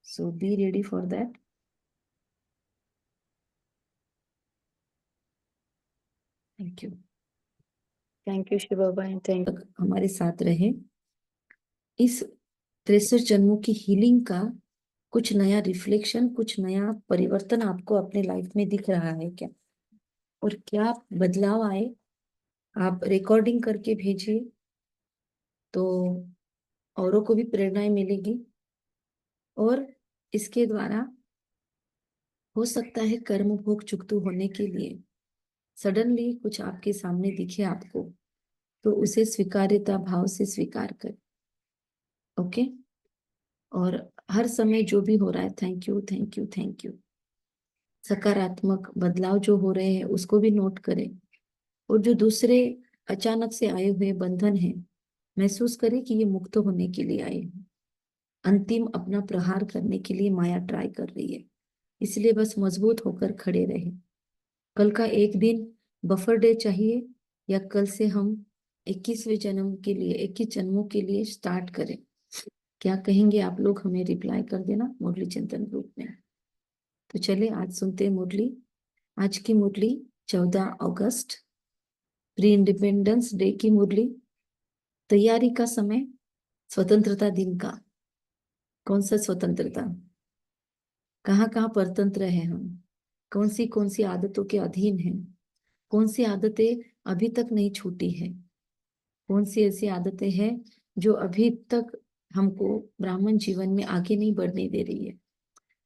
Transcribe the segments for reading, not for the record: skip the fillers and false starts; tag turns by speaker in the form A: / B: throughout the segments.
A: So be ready for that. Thank you.
B: Thank you Shiva and thank
A: हमारे साथ रहे। इस 63 जन्मों की हीलिंग का कुछ नया रिफ्लेक्शन, कुछ नया परिवर्तन आपको अपने लाइफ में दिख रहा है क्या? और क्या बदलाव आए? आप रिकॉर्डिंग करके भेजिए तो औरों को भी प्रेरणाएं मिलेगी। और इसके द्वारा हो सकता है कर्म भोग चुकतू होने के लिए सडनली कुछ आपके सामने दिखे आपको, तो उसे स्वीकार्यता भाव से स्वीकार कर। ओके। और हर समय जो भी हो रहा है, thank you thank you thank you. सकारात्मक बदलाव जो हो रहे हैं उसको भी नोट करें। और जो दूसरे अचानक से आए हुए बंधन हैं, महसूस करें कि ये मुक्त होने के लिए आए हैं। अंतिम अपना प्रहार करने के लिए माया ट्राई कर रही है, इसलिए बस मजबूत होकर खड़े रहे। कल का एक दिन बफर डे चाहिए, या कल से हम 21वें जन्म के लिए, 21 जन्मों के लिए स्टार्ट करें? क्या कहेंगे आप लोग? हमें रिप्लाई कर देना मुरली चिंतन ग्रुप में। तो चले आज सुनते हैं मुरली। आज की मुरली 14 अगस्त, प्री इंडिपेंडेंस डे की मुरली। तैयारी का समय, स्वतंत्रता दिन का। कौन सा स्वतंत्रता? कहाँ कहाँ परतंत्र है हम? कौन सी आदतों के अधीन हैं? कौन सी आदतें अभी तक नहीं छूटी है? कौन सी ऐसी आदतें हैं जो अभी तक हमको ब्राह्मण जीवन में आगे नहीं बढ़ने दे रही है?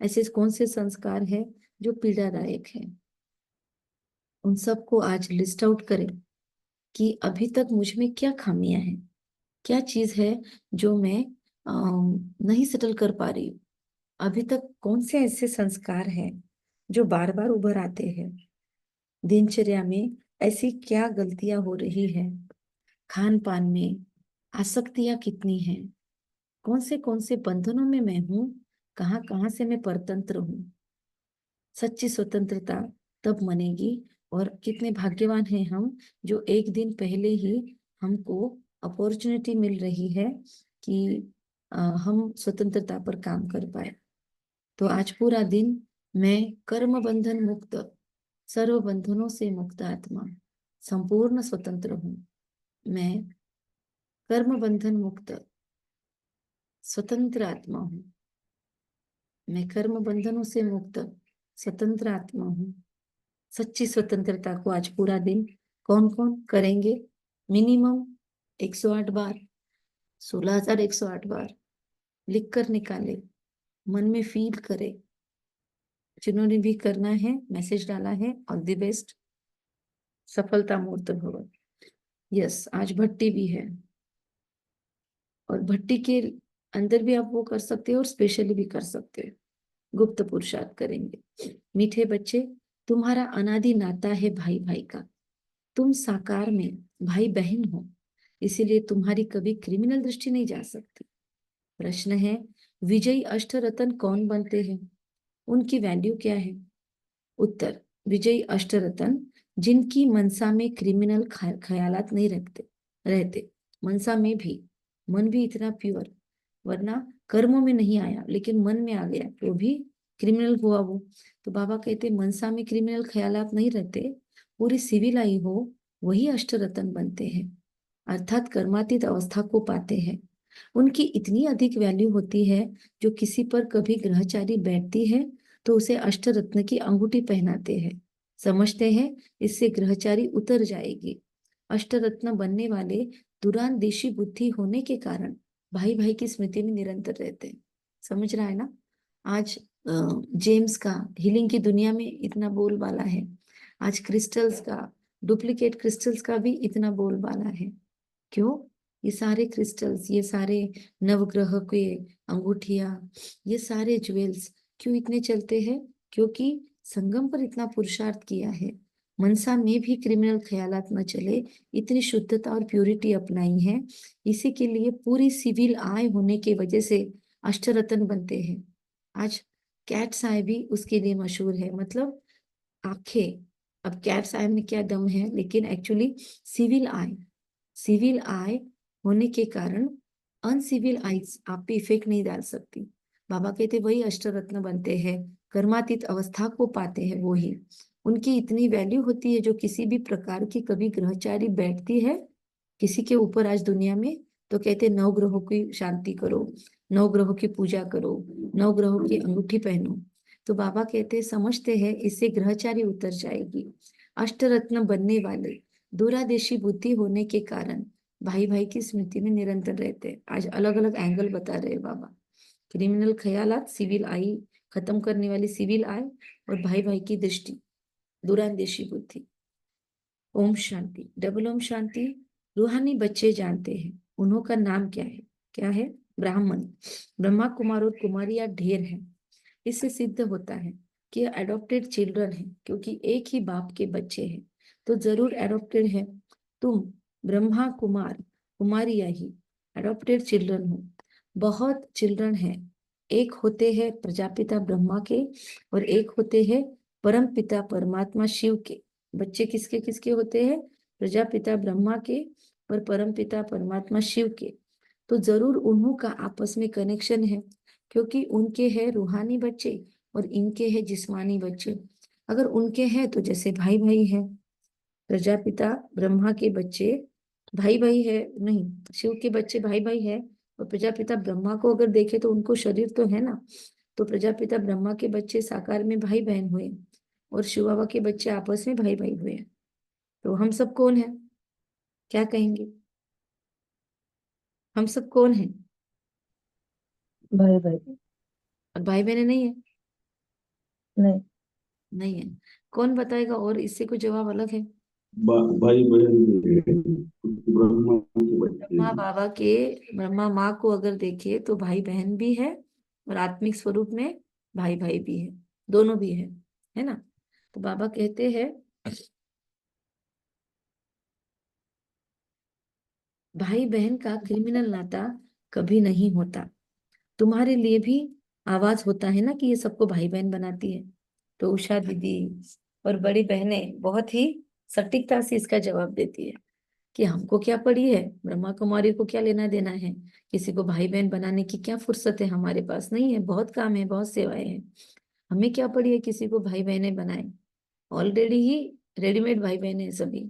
A: ऐसे कौन से संस्कार है जो पीड़ादायक है? उन सबको आज लिस्ट आउट करें कि अभी तक मुझ में क्या खामियां हैं, क्या चीज है जो मैं नहीं सेटल कर पा रही हूँ। अभी तक कौन से ऐसे संस्कार हैं जो बार बार उभर आते हैं? दिनचर्या में ऐसी क्या गलतियां हो रही है? खान पान में आसक्तियां कितनी हैं? कौन से बंधनों में मैं हूँ? कहाँ कहाँ से मैं परतंत्र हूँ? सच्ची स्वतंत्रता तब मनेगी। और कितने भाग्यवान हैं हम जो एक दिन पहले ही हमको अपॉर्चुनिटी मिल रही है कि हम स्वतंत्रता पर काम कर पाए। तो आज पूरा दिन मैं कर्म बंधन मुक्त, सर्व बंधनों से मुक्त आत्मा, संपूर्ण स्वतंत्र हूँ। मैं कर्म बंधन मुक्त स्वतंत्र आत्मा हूँ। मैं कर्म बंधनों से मुक्त स्वतंत्र आत्मा हूँ। सच्ची स्वतंत्रता को आज पूरा दिन कौन कौन करेंगे? मिनिमम 108 बार, 16,108 बार लिख कर निकाले, मन में फील करे। जिन्होंने भी करना है मैसेज डाला है, ऑल द बेस्ट, सफलता मूर्त भव। यस, आज भट्टी भी है, और भट्टी के अंदर भी आप वो कर सकते हो और स्पेशली भी कर सकते हो। गुप्त पुरुषार्थ करेंगे। मीठे बच्चे, तुम्हारा अनादि नाता है भाई भाई का। तुम साकार में भाई बहन हो, इसीलिए तुम्हारी कभी क्रिमिनल दृष्टि नहीं जा सकती। प्रश्न है, विजयी अष्टरत्न कौन बनते हैं? उनकी वैल्यू क्या है? उत्तर, विजयी अष्टरत्न जिनकी मनसा में क्रिमिनल ख्यालात नहीं रखते रहते। मनसा में भी, मन भी इतना प्योर, वरना कर्मों में नहीं आया लेकिन मन में आ गया तो भी क्रिमिनल हुआ वो। तो बाबा कहते मनसा में क्रिमिनल ख्यालात नहीं रहते, पूरी सिविल आई हो, वही अष्टरत्न बनते हैं, अर्थात कर्मातीत अवस्था को पाते हैं। उनकी इतनी अधिक वैल्यू होती है, जो किसी पर कभी ग्रहचारी बैठती है तो उसे अष्टरत्न की अंगूठी पहनाते हैं, समझते हैं इससे ग्रहचारी उतर जाएगी। अष्टरत्न बनने वाले दूरांदेशी बुद्धि होने के कारण भाई भाई की स्मृति में निरंतर रहते हैं। समझ रहा है ना? आज जेम्स का हीलिंग की दुनिया में इतना बोलबाला है। आज क्रिस्टल्स का, डुप्लीकेट क्रिस्टल्स का भी इतना बोलबाला है। क्यों? ये सारे क्रिस्टल्स, ये सारे नवग्रह के अंगूठिया, ये सारे ज्वेल्स क्यों इतने चलते हैं? क्योंकि संगम पर इतना पुरुषार्थ किया है, मनसा में भी क्रिमिनल ख्यालात न चले, इतनी शुद्धता और प्यूरिटी अपनाई है। इसी के लिए पूरी सिविल आय होने की वजह से अष्टरत्न बनते हैं। आज कैट्स आय भी उसके लिए मशहूर है, मतलब आंखें। अब कैट्स आय में क्या दम है, लेकिन एक्चुअली सिविल आय, सिविल आय होने के कारण अनसिविल आइज आप पे इफेक्ट नहीं डाल सकती। बाबा कहते वही अष्टरत्न बनते हैं, कर्मातीत अवस्था को पाते हैं वो ही। उनकी इतनी वैल्यू होती है, जो किसी भी प्रकार की कभी ग्रहचारी बैठती है किसी के ऊपर आज दुनिया में, तो कहते नौ ग्रहों की शांति करो, नौ ग्रहों की पूजा करो, नौ ग्रहों की अंगूठी पहनो। तो बाबा कहते समझते हैं इससे ग्रहचारी उतर जाएगी। अष्टरत्न बनने वाले दूरादेशी बुद्धि होने के कारण भाई भाई की स्मृति में निरंतर रहते हैं। आज अलग अलग एंगल बता रहे हैं बाबा। क्रिमिनल ख्यालात, सिविल आई खत्म करने वाली सिविल आई, और भाई भाई की दृष्टि, दूरांदेशी बुद्धि। ओम शांति, डबल ओम शांति। रूहानी बच्चे जानते हैं उन्हों का नाम क्या है। क्या है? ब्राह्मण। ब्रह्मा कुमार और कुमारियां ढेर हैं। इससे सिद्ध होता है कि एडॉप्टेड चिल्ड्रन है, क्योंकि एक ही बाप के बच्चे हैं तो जरूर एडॉप्टेड है। तुम ब्रह्मा कुमार कुमारियां ही एडॉप्टेड चिल्ड्रन हो। बहुत चिल्ड्रन है। एक होते हैं प्रजापिता ब्रह्मा के, और एक होते हैं परम पिता परमात्मा शिव के। बच्चे किसके किसके होते हैं? प्रजापिता ब्रह्मा के और परम पिता परमात्मा शिव के। तो जरूर उन्हों का आपस में कनेक्शन है, क्योंकि उनके हैं रूहानी बच्चे और इनके हैं जिस्मानी बच्चे। अगर उनके हैं तो जैसे भाई भाई है, प्रजापिता ब्रह्मा के बच्चे भाई भाई है, नहीं, शिव के बच्चे भाई भाई है। और प्रजापिता ब्रह्मा को अगर देखे तो उनको शरीर तो है ना, तो प्रजापिता ब्रह्मा के बच्चे साकार में भाई बहन हुए, और शिव बाबा के बच्चे आपस में भाई भाई हुए। तो हम सब कौन है? क्या कहेंगे? हम सब कौन है?
B: भाई भाई।
A: और भाई बहन नहीं है?
B: नहीं।
A: नहीं है। कौन बताएगा? और इससे कोई जवाब अलग है?
C: भाई बहन भी है, ब्रह्मा के बच्चे
A: ब्रह्मा
C: हैं।
A: बाबा के, ब्रह्मा माँ को अगर देखे तो भाई बहन भी है, और आत्मिक स्वरूप में भाई भाई भी है, दोनों भी है ना? तो बाबा कहते हैं भाई बहन का क्रिमिनल नाता कभी नहीं होता। तुम्हारे लिए भी आवाज होता है ना कि ये सबको भाई बहन बनाती है। तो उषा दीदी और बड़ी बहनें बहुत ही सटीकता से इसका जवाब देती है कि हमको क्या पड़ी है, ब्रह्मा कुमारी को क्या लेना देना है, किसी को भाई बहन बनाने की क्या फुर्सत है, हमारे पास नहीं है, बहुत काम है, बहुत सेवाएं हैं। हमें क्या पड़ी है किसी को भाई बहने बनाए? ऑलरेडी ही रेडीमेड भाई बहने हैं सभी।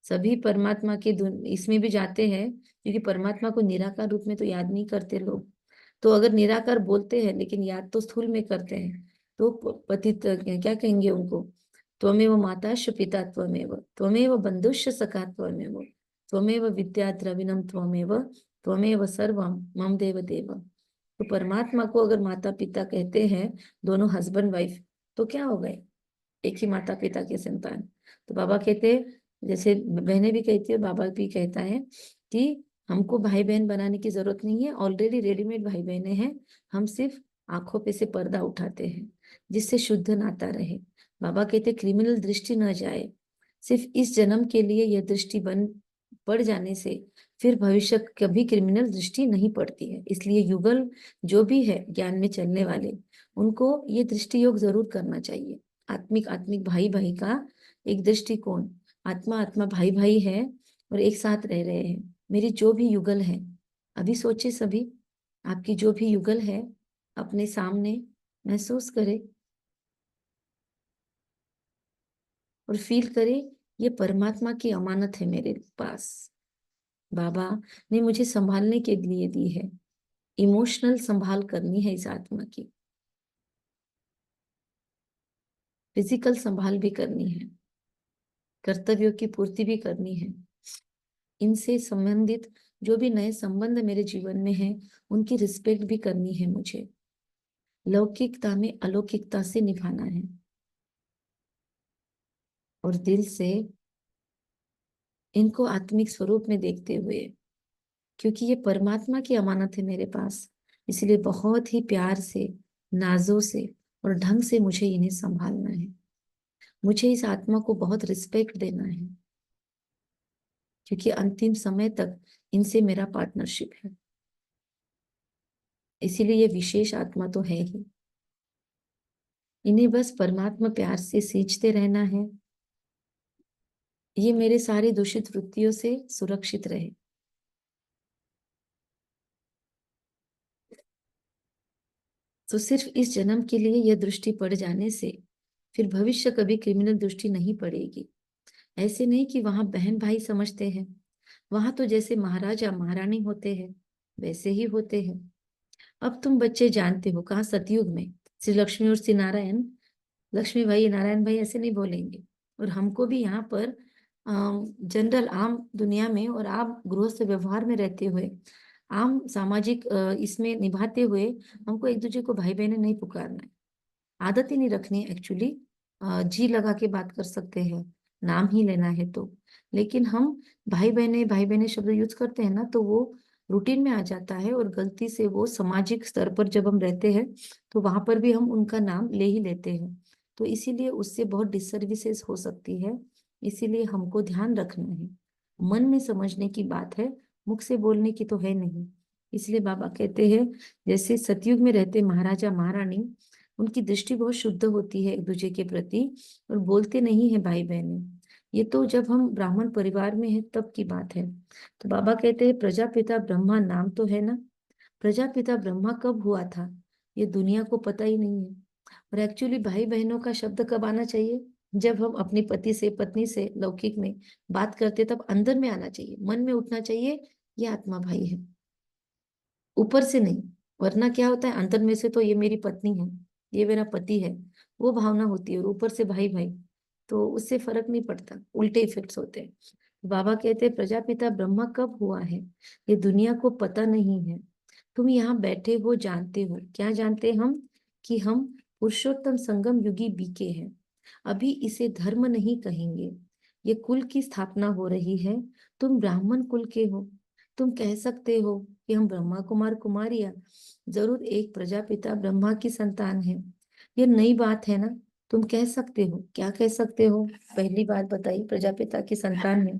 A: सभी परमात्मा की इसमें भी जाते हैं, क्योंकि परमात्मा को निराकार रूप में तो याद नहीं करते लोग। तो अगर निराकार बोलते हैं लेकिन याद तो स्थूल में करते हैं, तो पतित क्या कहेंगे उनको? त्वमेव माताश्च पिता त्वमेव, त्वमेव बंधुश्च सखा त्वमेव, त्वमेव विद्या द्रविणम त्वमेव, त्वमेव सर्वम मम देव देव। तो परमात्मा को अगर माता पिता कहते हैं, दोनों हस्बैंड वाइफ, तो क्या हो गए? एक ही माता पिता के संतान। तो बाबा कहते हैं, जैसे बहनें भी कहती है, बाबा भी कहता है कि हमको भाई बहन बनाने की जरूरत नहीं है, ऑलरेडी रेडीमेड भाई बहनें हैं। हम सिर्फ आंखों पे से पर्दा उठाते हैं, जिससे शुद्ध नाता रहे। बाबा कहते क्रिमिनल दृष्टि न जाए। सिर्फ इस जन्म के लिए यह दृष्टि बन पड़ जाने से फिर भविष्य कभी क्रिमिनल दृष्टि नहीं पड़ती है। इसलिए युगल जो भी है ज्ञान में चलने वाले, उनको ये दृष्टि योग जरूर करना चाहिए। आत्मिक आत्मिक भाई भाई का एक दृष्टिकोण, आत्मा आत्मा भाई भाई है और एक साथ रह रहे हैं। मेरी जो भी युगल है, अभी सोचे सभी, आपकी जो भी युगल है अपने सामने महसूस करे और फील करे, ये परमात्मा की अमानत है मेरे पास। बाबा ने मुझे संभालने के लिए दी है। इमोशनल संभाल करनी है इस आत्मा की, फिजिकल संभाल भी करनी है, कर्तव्यों की पूर्ति भी करनी है। इनसे संबंधित जो भी नए संबंध मेरे जीवन में है, उनकी रिस्पेक्ट भी करनी है मुझे। लौकिकता में अलौकिकता से निभाना है, और दिल से इनको आत्मिक स्वरूप में देखते हुए, क्योंकि ये परमात्मा की अमानत है मेरे पास, इसलिए बहुत ही प्यार से, नाजों से और ढंग से मुझे इन्हें संभालना है। मुझे इस आत्मा को बहुत रिस्पेक्ट देना है, क्योंकि अंतिम समय तक इनसे मेरा पार्टनरशिप है। इसीलिए ये विशेष आत्मा तो है ही। इन्हें बस परमात्मा प्यार से सींचते रहना है, ये मेरे सारी दूषित वृत्तियों से सुरक्षित रहे। तो सिर्फ इस जन्म के लिए यह दृष्टि पड़ जाने से फिर भविष्य कभी क्रिमिनल दृष्टि नहीं पड़ेगी। ऐसे नहीं कि वहां बहन भाई समझते हैं, वहां तो जैसे महाराजा महारानी होते हैं वैसे ही होते हैं। अब तुम बच्चे जानते हो, कहा सतयुग में श्री लक्ष्मी और श्री नारायण, लक्ष्मी भाई नारायण भाई ऐसे नहीं बोलेंगे। और हमको भी यहाँ पर जनरल आम दुनिया में और आम गृहस्थ व्यवहार में रहते हुए, आम सामाजिक इसमें निभाते हुए, हमको एक दूसरे को भाई बहने नहीं पुकारना है। आदत ही नहीं रखनी है एक्चुअली। जी लगा के बात कर सकते हैं, नाम ही लेना है तो। लेकिन हम भाई बहने शब्द यूज करते हैं ना, तो वो रूटीन में आ जाता है, और गलती से वो सामाजिक स्तर पर जब हम रहते हैं तो वहां पर भी हम उनका नाम ले ही लेते हैं। तो इसीलिए उससे बहुत डिसर्विसेज हो सकती है। इसीलिए हमको ध्यान रखना है, मन में समझने की बात है, मुख से बोलने की तो है नहीं। इसलिए बाबा कहते हैं जैसे सतयुग में रहते महाराजा महारानी, उनकी दृष्टि बहुत शुद्ध होती है एक दूसरे के प्रति, और बोलते नहीं है भाई बहने। ये तो जब हम ब्राह्मण परिवार में है तब की बात है। तो बाबा कहते हैं प्रजापिता ब्रह्मा नाम तो है ना, प्रजापिता ब्रह्मा कब हुआ था ये दुनिया को पता ही नहीं है। और एक्चुअली भाई बहनों का शब्द कब आना चाहिए, जब हम अपने पति से पत्नी से लौकिक में बात करते, तब अंदर में आना चाहिए, मन में उठना चाहिए ये आत्मा भाई है, ऊपर से नहीं। वरना क्या होता है, अंदर में से तो ये मेरी पत्नी है, ये मेरा पति है, वो भावना होती है, और ऊपर से भाई भाई, तो उससे फर्क नहीं पड़ता, उल्टे इफेक्ट्स होते हैं। बाबा कहते हैं प्रजापिता ब्रह्मा कब हुआ है ये दुनिया को पता नहीं है। तुम यहाँ बैठे हो, जानते हो, क्या जानते हम, कि हम पुरुषोत्तम संगम युगी बीके हैं। अभी इसे धर्म नहीं कहेंगे, ये कुल की स्थापना हो रही है। तुम ब्राह्मण कुल के हो, तुम कह सकते हो कि हम ब्रह्मा कुमार कुमारियां जरूर एक प्रजापिता ब्रह्मा की संतान है, ये नई बात है ना। तुम कह सकते हो, क्या कह सकते हो, पहली बात बताई प्रजापिता की संतान है।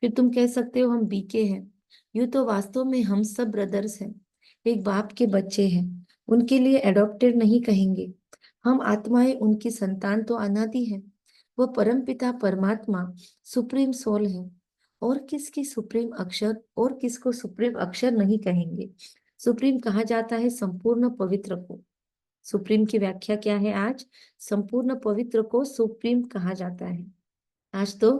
A: फिर तुम कह सकते हो हम बीके हैं। यूं तो वास्तव में हम सब ब्रदर्स हैं, एक बाप के बच्चे हैं, उनके लिए एडॉप्टेड नहीं कहेंगे। हम आत्माएं उनकी संतान तो अनादि है। वो परमपिता परमात्मा सुप्रीम सोल है, और किसकी सुप्रीम अक्षर, और किसको सुप्रीम अक्षर नहीं कहेंगे। सुप्रीम कहा जाता है संपूर्ण पवित्र को। सुप्रीम की व्याख्या क्या है आज, संपूर्ण पवित्र को सुप्रीम कहा जाता है। आज तो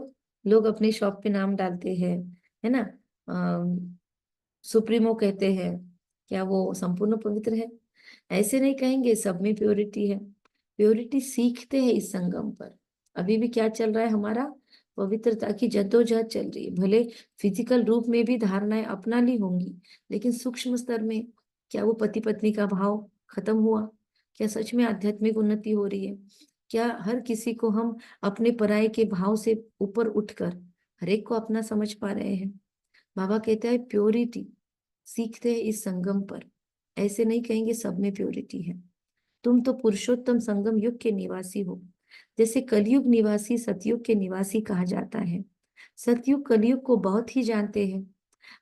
A: लोग अपने शॉप पे नाम डालते हैं, है ना, सुप्रीमो कहते हैं, क्या वो संपूर्ण पवित्र है? ऐसे नहीं कहेंगे, सब में प्योरिटी है। प्योरिटी सीखते हैं इस संगम पर। अभी भी क्या चल रहा है हमारा, पवित्रता की जद्दोजहद चल रही है। भले फिजिकल रूप में भी धारणाएं अपना ली होंगी, लेकिन सूक्ष्म स्तर में क्या वो पति पत्नी का भाव खत्म हुआ? क्या सच में आध्यात्मिक उन्नति हो रही है? क्या हर किसी को हम अपने पराये के भाव से ऊपर उठकर हर एक को अपना समझ पा रहे हैं? बाबा कहता है प्योरिटी सीखते हैं इस संगम पर। ऐसे नहीं कहेंगे सब में प्योरिटी है। तुम तो पुरुषोत्तम संगम युग के निवासी हो, जैसे कलयुग निवासी सतयुग के निवासी कहा जाता है। सतयुग कलयुग को बहुत ही जानते हैं।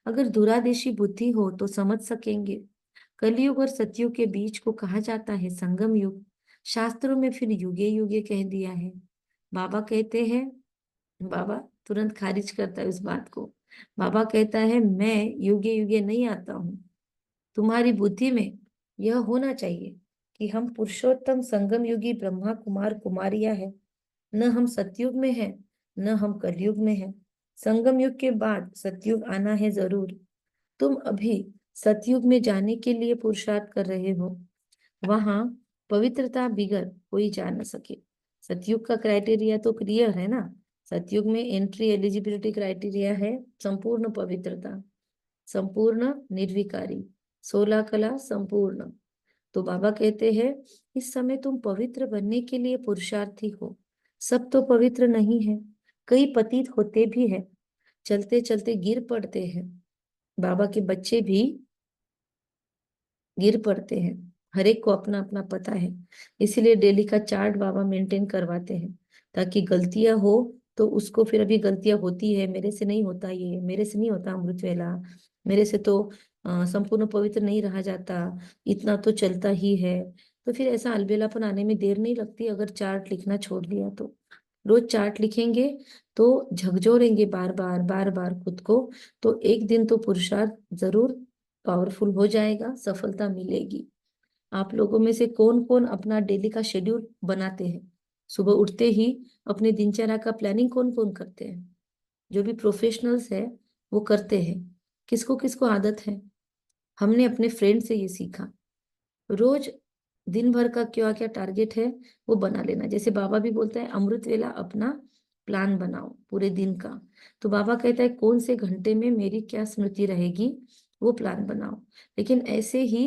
A: अगर दूरादेशी बुद्धि हो तो समझ सकेंगे। कलयुग और सतयुग के बीच को कहा जाता है संगम युग। शास्त्रों में फिर युगे युगे कह दिया है। बाबा कहते हैं, बाबा तुरंत खारिज करता है उस बात को। बाबा कहता है मैं युगे युगे नहीं आता हूँ। तुम्हारी बुद्धि में यह होना चाहिए कि हम पुरुषोत्तम संगम युगी ब्रह्मा कुमार कुमारियां हैं। न हम सतयुग में हैं, न हम कलयुग में हैं। संगम युग के बाद सतयुग आना है जरूर। तुम अभी सतयुग में जाने के लिए पुरुषार्थ कर रहे हो। वहां पवित्रता बिगर कोई जा न सके। सतयुग का क्राइटेरिया तो क्लियर है ना। सतयुग में एंट्री एलिजिबिलिटी क्राइटेरिया है संपूर्ण पवित्रता, संपूर्ण निर्विकारी, 16 कला संपूर्ण। तो बाबा कहते हैं इस समय तुम पवित्र बनने के लिए पुरुषार्थी हो। सब तो पवित्र नहीं है, कई पतित होते भी है, चलते चलते गिर पड़ते हैं। बाबा के बच्चे भी गिर पड़ते हैं, हर एक को अपना अपना पता है। इसीलिए डेली का चार्ट बाबा मेंटेन करवाते हैं, ताकि गलतियां हो तो उसको, फिर अभी गलतियां होती है, मेरे से नहीं होता, ये मेरे से नहीं होता अमृत वेला, मेरे से तो संपूर्ण पवित्र नहीं रहा जाता, इतना तो चलता ही है। तो फिर ऐसा अलबेलापन आने में देर नहीं लगती अगर चार्ट लिखना छोड़ दिया तो। रोज चार्ट लिखेंगे तो झकझोरेंगे बार बार खुद को, तो एक दिन तो पुरुषार्थ जरूर पावरफुल हो जाएगा, सफलता मिलेगी। आप लोगों में से कौन कौन अपना डेली का शेड्यूल बनाते हैं? सुबह उठते ही अपने दिनचर्या का प्लानिंग कौन कौन करते हैं? जो भी प्रोफेशनल्स है वो करते हैं। किसको किसको आदत है? हमने अपने फ्रेंड से ये सीखा। रोज दिन भर का क्या क्या टारगेट है वो बना लेना। जैसे बाबा भी बोलता है अमृत वेला अपना प्लान बनाओ पूरे दिन का। तो बाबा कहता है कौन से घंटे में मेरी क्या स्मृति रहेगी वो प्लान बनाओ। लेकिन ऐसे ही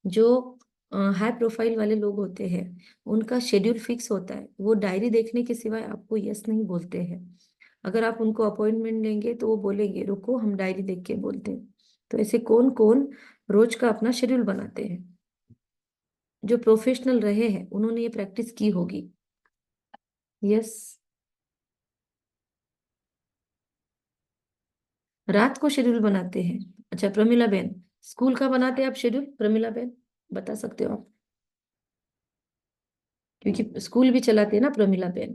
A: जो हाई प्रोफाइल वाले लोग होते हैं उनका शेड्यूल फिक्स होता है। वो डायरी देखने के सिवाय आपको यस नहीं बोलते हैं। अगर आप उनको अपॉइंटमेंट लेंगे तो वो बोलेंगे रुको हम डायरी देख के बोलते हैं। तो ऐसे कौन कौन रोज का अपना शेड्यूल बनाते हैं? जो प्रोफेशनल रहे हैं उन्होंने ये प्रैक्टिस की होगी। यस। रात को शेड्यूल बनाते हैं। अच्छा प्रमिला बहन, स्कूल का बनाते हैं आप शेड्यूल? प्रमिला बहन बता सकते हो आप? क्योंकि स्कूल भी चलाते हैं ना प्रमिला बहन।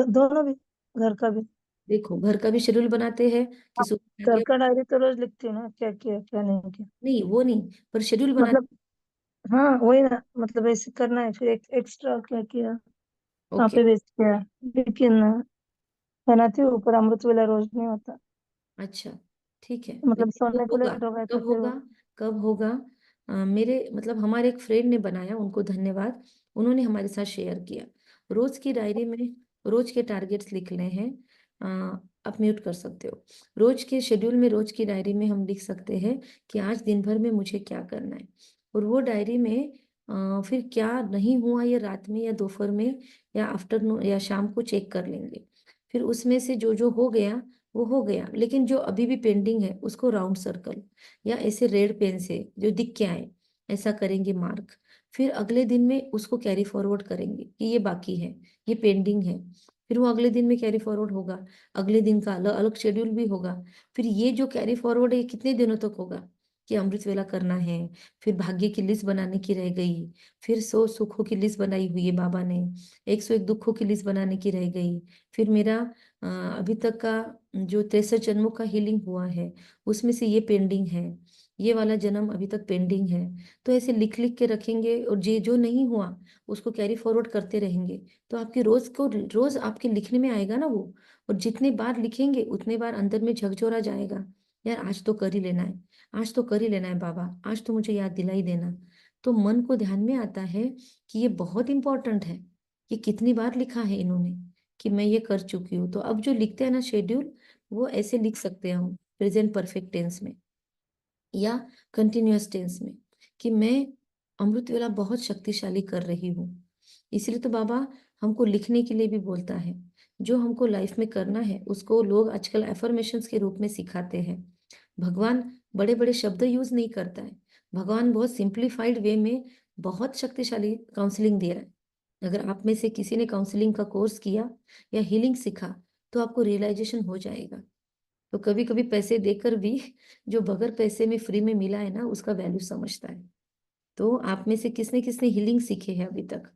B: दोनों भी, घर का भी।
A: देखो घर का भी शेड्यूल बनाते हैं कि
B: हाँ,
A: सुबह क्या
B: घर
A: क्या।
B: का डायरी तो रोज लिखती हूँ ना, क्या किया क्या नहीं किया।
A: नहीं वो नहीं, पर शेड्यूल बना।
B: मतलब हाँ वही ना, मतलब ऐसे करना है, फिर एक एक्स्ट्रा क्या किया, कहाँ
A: ओके।
B: पे वेस्ट किया। लेकिन बनाती हूँ, ऊपर अमृत वेला रोज नहीं होता।
A: अच्छा ठीक है,
B: मतलब
A: लेकिन वो
B: सोने को
A: होगा।
B: लेट हो गया तो
A: कब
B: फिर
A: होगा? कब होगा? मेरे मतलब हमारे एक फ्रेंड ने बनाया, उनको धन्यवाद। उन्होंने हमारे साथ शेयर किया। रोज की डायरी में रोज के टारगेट्स लिख रहे हैं। आप म्यूट कर सकते हो। रोज के शेड्यूल में रोज की डायरी में हम लिख सकते हैं कि आज दिन भर में मुझे क्या करना है। और वो डायरी में फिर क्या नहीं हुआ ये रात में या दोपहर में या आफ्टरनून या शाम को चेक कर लेंगे। फिर उसमें से जो जो हो गया वो हो गया, लेकिन जो अभी भी पेंडिंग है उसको राउंड सर्कल या ऐसे रेड पेन से जो दिख के आए ऐसा करेंगे मार्क। फिर अगले दिन में उसको कैरी फॉरवर्ड करेंगे कि ये बाकी है, ये पेंडिंग है। फिर वो अगले दिन में कैरी फॉरवर्ड होगा। अगले दिन का अलग अलग शेड्यूल भी होगा। फिर ये जो कैरी फॉरवर्ड है ये कितने दिनों तक होगा कि अमृत वेला करना है। फिर भाग्य की लिस्ट बनाने की रह गई। फिर 100 सुखों की लिस्ट बनाई हुई है बाबा ने। 101 दुखों की लिस्ट बनाने की रह गई। फिर मेरा अभी तक का जो 63 जन्मों का हीलिंग हुआ है उसमें से ये पेंडिंग है। ये वाला जन्म अभी तक पेंडिंग है। तो ऐसे लिख लिख के रखेंगे और जे जो नहीं हुआ उसको कैरी फॉरवर्ड करते रहेंगे। तो आपके रोज आपके लिखने में आएगा ना वो। और जितने बार लिखेंगे उतने बार अंदर में झकझोरा जाएगा। यार आज तो कर ही लेना है, आज तो कर ही लेना है बाबा, आज तो मुझे याद दिला ही देना। तो मन को ध्यान में आता है कि ये बहुत इंपॉर्टेंट है। कि कितनी बार लिखा है इन्होंने कि मैं ये कर चुकी हूँ। तो अब जो लिखते हैं ना शेड्यूल, वो ऐसे लिख सकते हैं हम प्रेजेंट परफेक्ट टेंस में या कंटिन्यूअस टेंस में कि मैं अमृत वेला बहुत शक्तिशाली कर रही हूँ। इसलिए तो बाबा हमको लिखने के लिए भी बोलता है। जो हमको लाइफ में करना है उसको लोग आजकल एफर्मेशंस के रूप में सिखाते हैं। भगवान बड़े बड़े शब्द यूज नहीं करता है। भगवान बहुत सिंप्लीफाइड वे में बहुत शक्तिशाली काउंसलिंग दे रहा है। अगर आप में से किसी ने काउंसलिंग का कोर्स किया या हीलिंग सीखा तो आपको रियलाइजेशन हो जाएगा। तो कभी कभी पैसे देकर भी जो बगैर पैसे में फ्री में मिला है ना उसका वैल्यू समझता है। तो आप में से किसने किसने हीलिंग सीखे है अभी तक?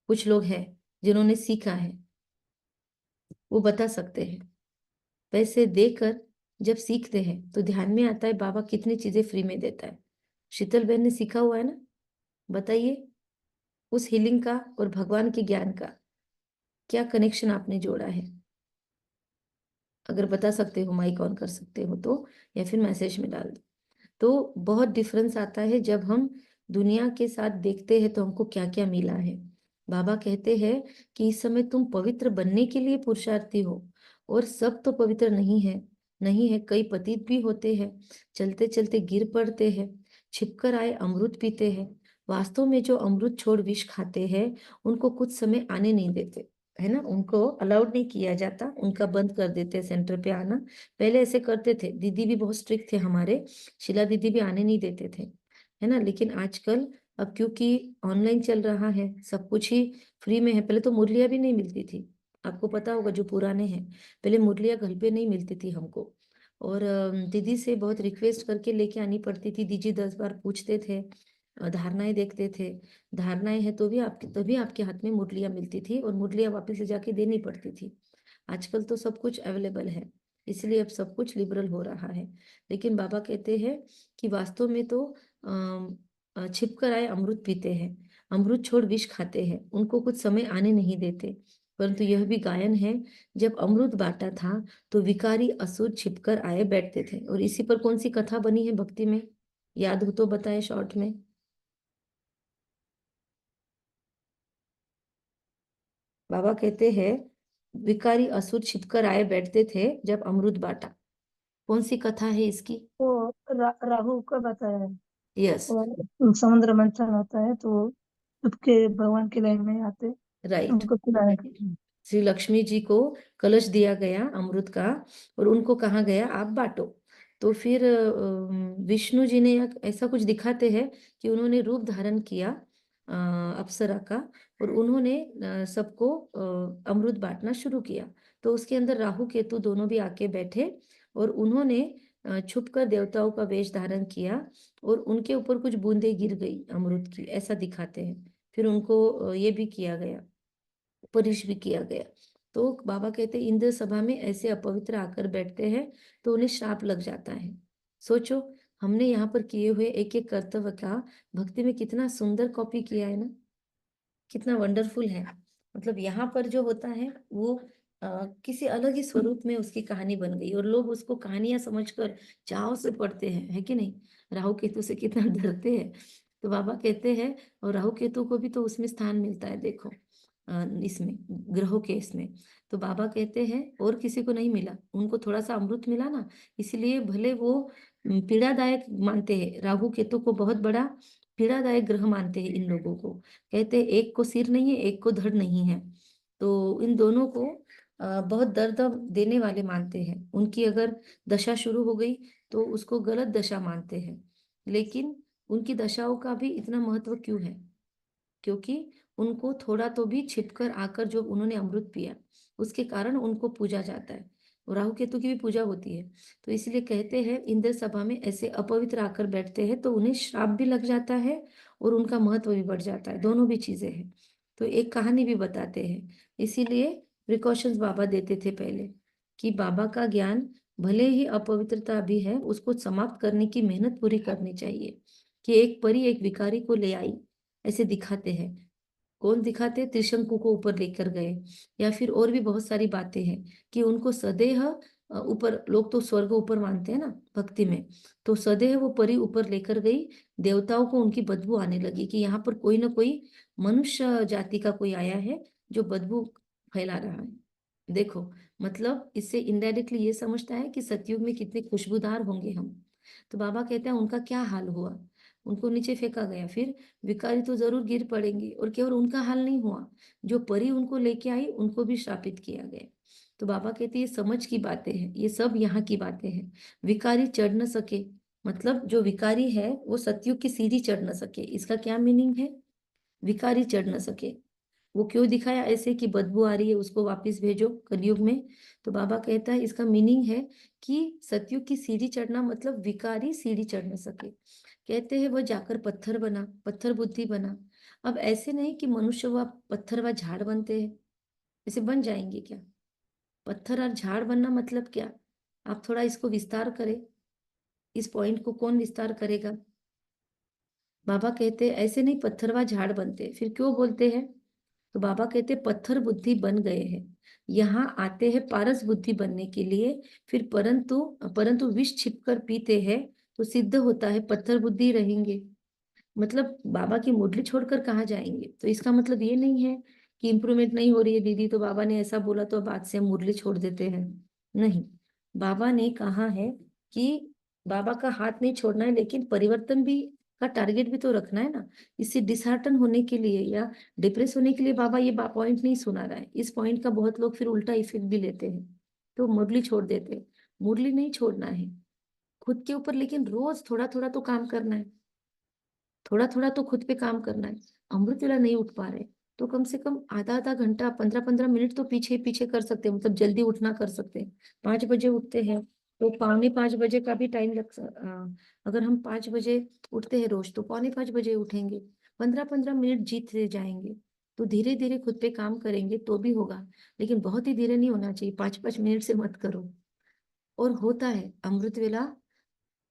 A: कुछ लोग हैं जिन्होंने सीखा है, वो बता सकते हैं। पैसे देकर जब सीखते हैं तो ध्यान में आता है बाबा कितनी चीजें फ्री में देता है। शीतल बहन ने सीखा हुआ है ना? बताइए उस हीलिंग का और भगवान के ज्ञान का क्या कनेक्शन आपने जोड़ा है? अगर बता सकते हो माइक ऑन कर सकते हो तो, या फिर मैसेज में डाल दो। तो बहुत डिफरेंस आता है जब हम दुनिया के साथ देखते हैं तो हमको क्या क्या मिला है। बाबा कहते हैं कि इस समय तुम पवित्र बनने के लिए पुरुषार्थी हो। और सब तो पवित्र नहीं है। नहीं है, कई पतित भी होते हैं। चलते चलते गिर पड़ते हैं। छिपकर आए अमृत पीते हैं। वास्तव में जो अमृत छोड़ विष खाते हैं उनको कुछ समय आने नहीं देते, है ना? उनको अलाउड नहीं किया जाता, उनका बंद कर देते हैं सेंटर पे आना। पहले ऐसे करते थे, दीदी भी बहुत स्ट्रिक्ट थे हमारे। शीला दीदी भी आने नहीं देते थे, है ना? लेकिन आजकल अब क्योंकि ऑनलाइन चल रहा है, सब कुछ ही फ्री में है। पहले तो मुरलियाँ भी नहीं मिलती थी। आपको पता होगा जो पुराने हैं, पहले मुरलियाँ घर पे नहीं मिलती थी हमको। और दीदी से बहुत रिक्वेस्ट करके लेके आनी पड़ती थी। दीदी 10 बार पूछते थे। धारणाएं देखते थे। धारणाएं है तो भी आपके तभी आपके हाथ में मुरलियाँ मिलती थी और मुरलियाँ वापस से जाके देनी पड़ती थी। आजकल तो सब कुछ अवेलेबल है, इसलिए अब सब कुछ लिबरल हो रहा है। लेकिन बाबा कहते हैं कि वास्तव में तो छिपकर आए अमृत पीते हैं, अमृत छोड़ विष खाते हैं, उनको कुछ समय आने नहीं देते। परंतु यह भी गायन है, जब अमृत बांटा था तो विकारी असुर छिपकर आए बैठते थे। और इसी पर कौन सी कथा बनी है भक्ति में, याद हो तो बताए शॉर्ट में। बाबा कहते हैं विकारी असुर छिपकर आए बैठते थे जब अमृत बांटा। कौन सी कथा है इसकी?
B: वो राहु का बताया है।
A: यस,
B: वो समुद्र मंथन होता है तो चुपके भगवान की लाइन में आते,
A: राइट।
B: उनको पिलाया।
A: श्री लक्ष्मी जी को कलश दिया गया अमृत का, और उनको कहा गया आप बांटो। तो फिर विष्णु जी ने ऐसा कुछ दिखाते हैं कि उन्होंने रूप धारण किया अप्सरा का, और उन्होंने सबको अमृत बांटना शुरू किया। तो उसके अंदर राहु केतु दोनों भी आके बैठे, और उन्होंने छुप कर देवताओं का वेश धारण किया, और उनके ऊपर कुछ बूंदें गिर गई अमृत की, ऐसा दिखाते हैं। फिर उनको ये भी किया गया, परिश भी किया गया। तो बाबा कहते हैं इंद्र सभा में ऐसे अपवित्र आकर बैठते हैं तो उन्हें श्राप लग जाता है। सोचो, हमने यहाँ पर किए हुए एक एक कर्तव्य का भक्ति में कितना सुंदर कॉपी किया है ना, कितना वंडरफुल है। मतलब यहाँ पर जो होता है वो किसी अलग ही स्वरूप में उसकी कहानी बन गई, और लोग उसको कहानियां समझकर चाव से पढ़ते हैं, है कि नहीं। राहु केतु से कितना डरते हैं। तो बाबा कहते हैं, और राहु केतु को भी तो उसमें स्थान मिलता है, देखो इसमें ग्रहों के इसमें। तो बाबा कहते हैं और किसी को नहीं मिला, उनको थोड़ा सा अमृत मिला ना, इसलिए भले वो पीड़ादायक मानते हैं, राहु केतु को बहुत बड़ा पीड़ादायक ग्रह मानते हैं इन लोगों को। कहते हैं एक को सिर नहीं है, एक को धड़ नहीं है, तो इन दोनों को बहुत दर्द देने वाले मानते हैं। उनकी अगर दशा शुरू हो गई तो उसको गलत दशा मानते हैं। लेकिन उनकी दशाओं का भी इतना महत्व क्यों है? क्योंकि उनको थोड़ा तो भी छिपकर आकर जो उन्होंने अमृत पिया, उसके कारण उनको पूजा जाता है। और राहु केतु की भी पूजा होती है। तो इसलिए कहते हैं इंद्र सभा में ऐसे अपवित्र आकर बैठते हैं तो उन्हें श्राप भी लग जाता है और उनका महत्व भी बढ़ जाता है, दोनों भी चीजें हैं। तो एक कहानी भी बताते हैं, इसीलिए प्रिकॉशंस बाबा देते थे पहले, कि बाबा का ज्ञान भले ही अपवित्रता भी है, उसको समाप्त करने की मेहनत पूरी करनी चाहिए। कि एक परी एक भिखारी को ले आई, ऐसे दिखाते हैं। कौन दिखाते? त्रिशंकु को ऊपर लेकर गए, या फिर और भी बहुत सारी बातें हैं कि उनको सदैह ऊपर, लोग तो स्वर्ग ऊपर मानते हैं ना भक्ति में, तो सदैह वो परी ऊपर लेकर गई। देवताओं को उनकी बदबू आने लगी कि यहाँ पर कोई ना कोई मनुष्य जाति का कोई आया है जो बदबू फैला रहा है। देखो, मतलब इससे इनडायरेक्टली ये समझता है कि सतयुग में कितने खुशबूदार होंगे हम। तो बाबा कहते हैं उनका क्या हाल हुआ, उनको नीचे फेंका गया। फिर भिखारी तो जरूर गिर पड़ेंगे, और केवल उनका हाल नहीं हुआ, जो परी उनको लेके आई उनको भी श्रापित किया गया। तो बाबा कहते हैं ये समझ की बातें हैं, ये सब यहाँ की बातें हैं। विकारी चढ़ न सके, मतलब जो विकारी है वो सतयुग की सीढ़ी चढ़ न सके, इसका क्या मीनिंग है? विकारी चढ़ न सके, वो क्यों दिखाया ऐसे कि बदबू आ रही है उसको वापस भेजो कलयुग में। तो बाबा कहता है इसका मीनिंग है कि सतयुग की सीढ़ी चढ़ना मतलब विकारी सीढ़ी चढ़ न सके। कहते हैं वह जाकर पत्थर बना, पत्थर बुद्धि बना। अब ऐसे नहीं कि मनुष्य व पत्थर व झाड़ बनते हैं, ऐसे बन जाएंगे क्या? पत्थर और झाड़ बनना मतलब क्या? आप थोड़ा इसको विस्तार करें, इस पॉइंट को कौन विस्तार करेगा? बाबा कहते हैं ऐसे नहीं पत्थर व झाड़ बनते, फिर क्यों बोलते हैं? तो बाबा कहते पत्थर बुद्धि बन गए हैं, यहाँ आते हैं पारस बुद्धि बनने के लिए। फिर परंतु परंतु विष छिपकर पीते हैं तो सिद्ध होता है पत्थर बुद्धि रहेंगे। मतलब बाबा की मुरली छोड़कर कहाँ जाएंगे? तो इसका मतलब ये नहीं है कि इम्प्रूवमेंट नहीं हो रही है दीदी, तो बाबा ने ऐसा बोला तो बाद से हम मुरली छोड़ देते हैं। नहीं, बाबा ने कहा है कि बाबा का हाथ नहीं छोड़ना है, लेकिन परिवर्तन भी का टारगेट भी तो रखना है ना। इससे डिसहार्टन होने के लिए या डिप्रेस होने के लिए बाबा ये पॉइंट नहीं सुना रहा है। इस पॉइंट का बहुत लोग फिर उल्टा इफेक्ट भी लेते हैं, तो मुरली छोड़ देते हैं। मुरली नहीं छोड़ना है खुद के ऊपर, लेकिन रोज थोड़ा थोड़ा तो काम करना है, थोड़ा थोड़ा तो खुद पे काम करना है। अमृत वेला नहीं उठ पा रहे तो कम से कम आधा आधा घंटा 15-15 मिनट तो पीछे पीछे कर सकते हैं, मतलब जल्दी उठना कर सकते हैं। 5 बजे उठते हैं तो 4:45 बजे का भी टाइम अगर हम 5 बजे उठते हैं रोज तो 4:45 बजे उठेंगे, 15-15 मिनट जीतते जाएंगे। तो धीरे धीरे खुद पे काम करेंगे तो भी होगा, लेकिन बहुत ही धीरे नहीं होना चाहिए, 5-5 मिनट से मत करो। और होता है अमृत वेला,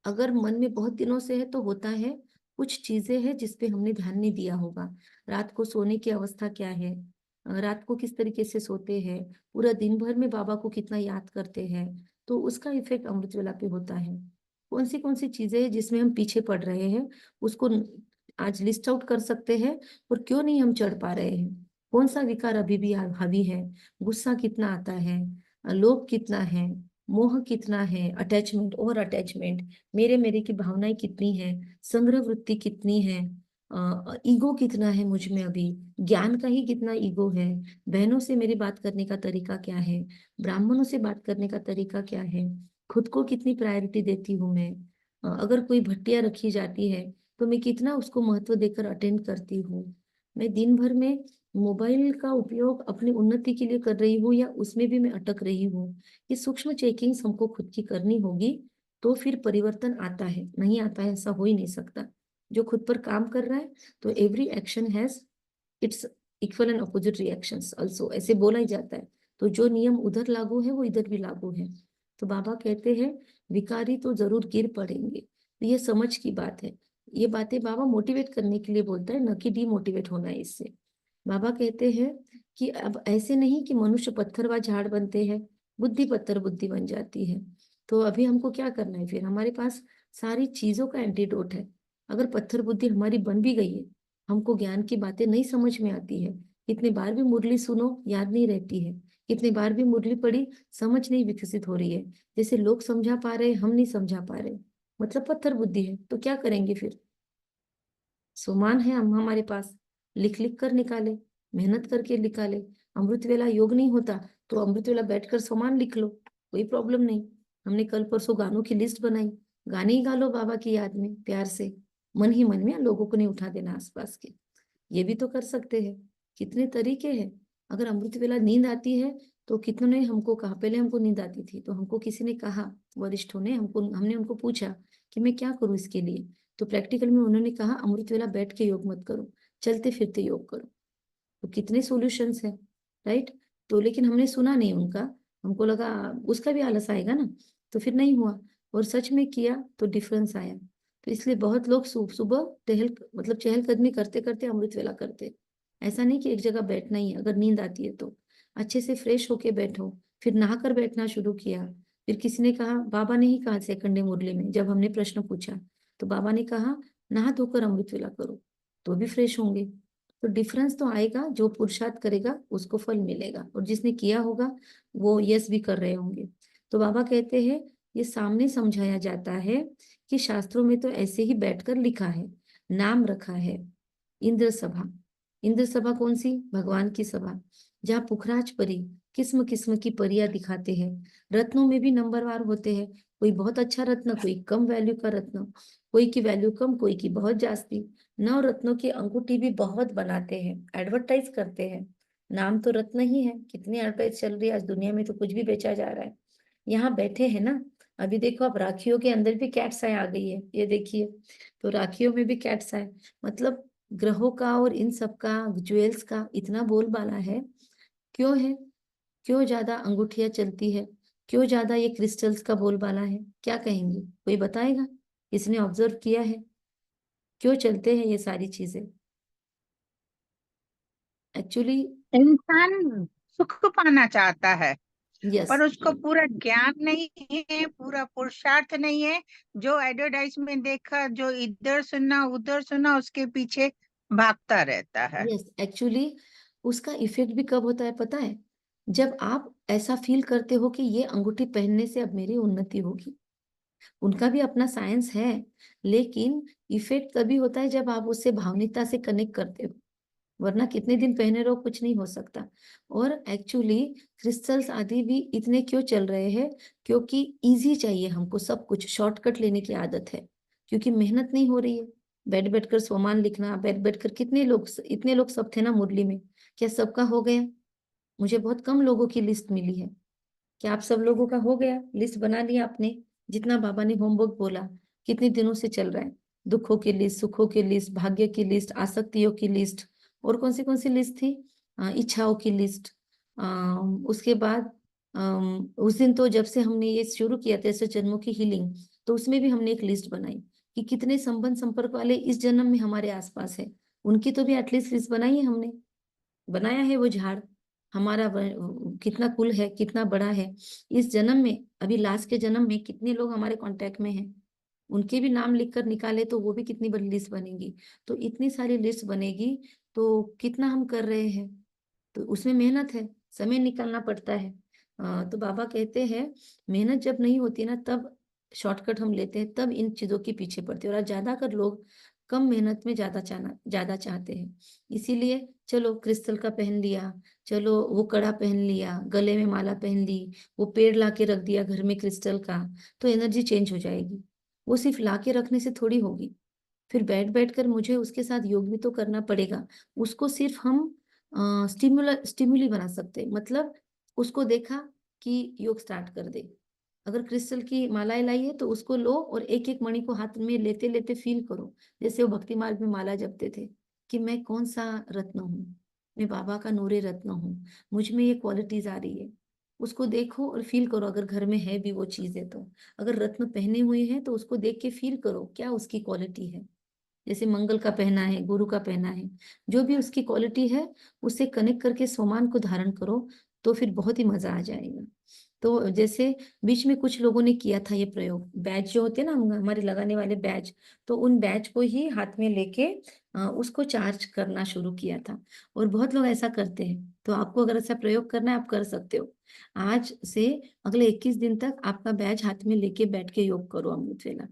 A: अगर मन में बहुत दिनों से है तो होता है कुछ चीजें हैं जिसपे हमने ध्यान नहीं दिया होगा। रात को सोने की अवस्था क्या है, रात को किस तरीके से सोते हैं, पूरा दिन भर में बाबा को कितना याद करते हैं, तो उसका इफेक्ट अमृत वेला पे होता है। कौन सी चीजें हैं जिसमें हम पीछे पड़ रहे हैं, उसको आज लिस्ट आउट कर सकते हैं। और क्यों नहीं हम चढ़ पा रहे हैं, कौन सा विकार अभी भी हावी है, गुस्सा कितना आता है, लोभ कितना है, मोह कितना है, अटैचमेंट, ओवर अटैचमेंट, मेरे मेरे की भावनाएं कितनी है, संग्रह वृत्ति कितनी है, ईगो कितना है मुझ में अभी, ज्ञान का ही कितना ईगो है, बहनों से मेरी बात करने का तरीका क्या है, ब्राह्मणों से बात करने का तरीका क्या है, खुद को कितनी प्रायोरिटी देती हूँ मैं, अगर कोई भट्टियां रखी जाती है तो मैं कितना उसको महत्व देकर अटेंड करती हूँ, मैं दिन भर में मोबाइल का उपयोग अपनी उन्नति के लिए कर रही हूँ या उसमें भी मैं अटक रही हूँ। ये सूक्ष्म चेकिंग हमको खुद की करनी होगी, तो फिर परिवर्तन आता है, नहीं आता है ऐसा हो ही नहीं सकता। जो खुद पर काम कर रहा है, तो every action has its equal and opposite reactions also, ऐसे बोला ही जाता है। तो जो नियम उधर लागू है वो इधर भी लागू है। तो बाबा कहते हैं विकारी तो जरूर गिर पड़ेंगे, तो ये समझ की बात है। ये बातें बाबा मोटिवेट करने के लिए बोलता है, न कि डीमोटिवेट होना है इससे। बाबा कहते हैं कि अब ऐसे नहीं कि मनुष्य पत्थर व झाड़ बनते हैं, बुद्धि पत्थर बुद्धि बन जाती है। तो अभी हमको क्या करना है, फिर हमारे पास सारी चीजों का एंटीडोट है। अगर पत्थर बुद्धि हमारी बन भी गई है, हमको ज्ञान की बातें नहीं समझ में आती है, कितने बार भी मुरली सुनो याद नहीं रहती है, कितने बार भी मुरली पढ़ी समझ नहीं विकसित हो रही है, जैसे लोग समझा पा रहे हम नहीं समझा पा रहे, मतलब पत्थर बुद्धि है। तो क्या करेंगे फिर, सुमान है हम हमारे पास, लिख लिख कर निकाले, मेहनत करके निकाले। अमृत वेला योग नहीं होता तो अमृत वेला बैठकर सुमान लिख लो, कोई प्रॉब्लम नहीं। हमने कल परसों गानों की लिस्ट बनाई, गाने ही गा लो बाबा की याद में प्यार से, मन ही मन में, लोगों को नहीं उठा देना आसपास के। ये भी तो कर सकते हैं, कितने तरीके हैं। अगर अमृत वेला नींद आती है तो कितनों ने हमको कहा, पहले हमको नींद आती थी तो हमको किसी ने कहा, वरिष्ठों ने हमको, हमने उनको पूछा कि मैं क्या करूं इसके लिए, तो प्रैक्टिकल में उन्होंने कहा अमृत वेला बैठ के योग मत करो, चलते फिरते योग करो। तो कितने सॉल्यूशंस हैं, राइट। तो लेकिन हमने सुना नहीं उनका, हमको लगा उसका भी आलस आएगा ना, तो फिर नहीं हुआ। और सच में किया तो डिफरेंस आया। तो इसलिए बहुत लोग सुबह टहल मतलब चहलकदमी करते करते अमृत वेला करते। ऐसा नहीं कि एक जगह बैठना ही है, अगर नींद आती है तो अच्छे से फ्रेश होके बैठो। फिर नहाकर बैठना शुरू किया। फिर किसी ने कहा, बाबा ने ही कहा सेकंड डे मुरली में जब हमने प्रश्न पूछा, तो बाबा ने कहा नहा धोकर अमृत वेला करो तो भी फ्रेश होंगे। तो डिफरेंस तो आएगा, जो पुरुषार्थ करेगा उसको फल मिलेगा, और जिसने किया होगा वो यस भी कर रहे होंगे। तो बाबा कहते हैं ये सामने समझाया जाता है कि शास्त्रों में तो ऐसे ही बैठकर लिखा है, नाम रखा है इंद्र सभा। इंद्र सभा कौन सी, भगवान की सभा, जहाँ पुखराज परी किस्म किस्म की परियां दिखाते हैं। रत्नों में भी नंबरवार होते हैं, कोई बहुत अच्छा रत्न, कोई कम वैल्यू का रत्न, कोई की वैल्यू कम, कोई की बहुत जास्ती। नौ रत्नों की अंगूठी भी बहुत बनाते हैं, एडवर्टाइज करते हैं। नाम तो रत्न ही है, कितनी एडवर्टाइज चल रही है आज दुनिया में, तो कुछ भी बेचा जा रहा है। यहाँ बैठे हैं ना, अभी देखो आप राखियों के अंदर भी कैट्स आए आ गई है, ये देखिए। तो राखियों में भी कैट्स आए, मतलब ग्रहों का और इन सब का, ज्वेल्स का इतना बोलबाला है। क्यों है, क्यों ज्यादा अंगूठियां चलती है, क्यों ज्यादा ये क्रिस्टल्स का बोलबाला है, क्या कहेंगे, कोई बताएगा, इसने ऑब्जर्व किया है क्यों चलते हैं ये सारी चीजें। एक्चुअली
D: इंसान सुख पाना चाहता है,
A: यस,
D: पर उसको पूरा ज्ञान नहीं है, पूरा पुरुषार्थ नहीं है। जो एडवर्टाइजमेंट देखा, जो इधर सुना उधर सुना, उसके पीछे भागता रहता है।
A: यस, एक्चुअली उसका इफेक्ट भी कब होता है पता है, जब आप ऐसा फील करते हो कि ये अंगूठी पहनने से अब मेरी उन्नति होगी। उनका भी अपना साइंस है, लेकिन इफेक्ट तभी होता है जब आप उससे भावनिकता से कनेक्ट करते हो, वरना कितने दिन पहने रहो कुछ नहीं हो सकता। और एक्चुअली क्रिस्टल्स आदि भी इतने क्यों चल रहे हैं, क्योंकि इजी चाहिए हमको, सब कुछ शॉर्टकट लेने की आदत है, क्योंकि मेहनत नहीं हो रही है। बैठ बैठ कर सोमान लिखना, बैठ बैठ कर, कितने लोग, इतने लोग सब थे ना मुरली में, क्या सबका हो गया? मुझे बहुत कम लोगों की लिस्ट मिली है। क्या आप सब लोगों का हो गया, लिस्ट बना लिया आपने, जितना बाबा ने होमवर्क बोला कितने दिनों से चल रहा है, दुखों की लिस्ट, सुखों की लिस्ट, भाग्य की लिस्ट, आसक्तियों की लिस्ट, और कौन सी लिस्ट थी, इच्छाओं की लिस्ट। उसके बाद उस दिन तो जब से हमने ये शुरू किया 63 जन्मों की हीलिंग, तो उसमें भी हमने एक लिस्ट बनाई कि कितने संबंध संपर्क वाले इस जन्म में हमारे आसपास है, उनकी तो भी एटलीस्ट लिस्ट बनाई है हमने, बनाया है वो झाड़, हमारा कितना कुल है, कितना बड़ा है इस जन्म में, अभी लास्ट के जन्म में कितने लोग हमारे कांटेक्ट में हैं, उनके भी नाम लिखकर निकाले तो वो भी कितनी बड़ी लिस्ट बनेगी। तो इतनी सारी लिस्ट बनेगी तो कितना हम कर रहे हैं, तो उसमें मेहनत है, समय निकालना पड़ता है। तो बाबा कहते हैं मेहनत जब नहीं होती ना तब शॉर्टकट हम लेते हैं, तब इन चीजों के पीछे पड़ते हैं। और ज्यादातर लोग कम मेहनत में ज्यादा चाहते हैं। इसीलिए चलो क्रिस्टल का पहन लिया, चलो वो कड़ा पहन लिया, गले में माला पहन ली, वो पेड़ ला के रख दिया घर में क्रिस्टल का, तो एनर्जी चेंज हो जाएगी। वो सिर्फ ला के रखने से थोड़ी होगी, फिर बैठ बैठ कर मुझे उसके साथ योग भी तो करना पड़ेगा। उसको सिर्फ हम स्टिमुली बना सकते हैं, मतलब उसको देखा कि योग स्टार्ट कर दे। अगर क्रिस्टल की मालाएं लाई है तो उसको लो और एक एक मणि को हाथ में लेते लेते फील करो, जैसे वो भक्ति मार्ग में माला जपते थे कि मैं कौन सा रत्न हूँ, मैं बाबा का नूरे रत्न हूँ, मुझ में ये क्वालिटीज आ रही है। उसको देखो और फील करो, अगर घर में है भी वो चीज है तो। अगर रत्न पहने हुए हैं तो उसको देख के फील करो क्या उसकी क्वालिटी है, जैसे मंगल का पहना है, गुरु का पहना है, जो भी उसकी क्वालिटी है उससे कनेक्ट करके सोमान को धारण करो, तो फिर बहुत ही मजा आ जाएगा। तो जैसे बीच में कुछ लोगों ने किया था ये प्रयोग, बैच जो होते हैं ना हमारे लगाने वाले बैच, तो उन बैच को ही हाथ में लेके उसको चार्ज करना शुरू किया था, और बहुत लोग ऐसा करते हैं। तो आपको अगर ऐसा प्रयोग करना है आप कर सकते हो। आज से अगले 21 दिन तक आपका बैच हाथ में लेके बैठ के योग करो अमृत वेला,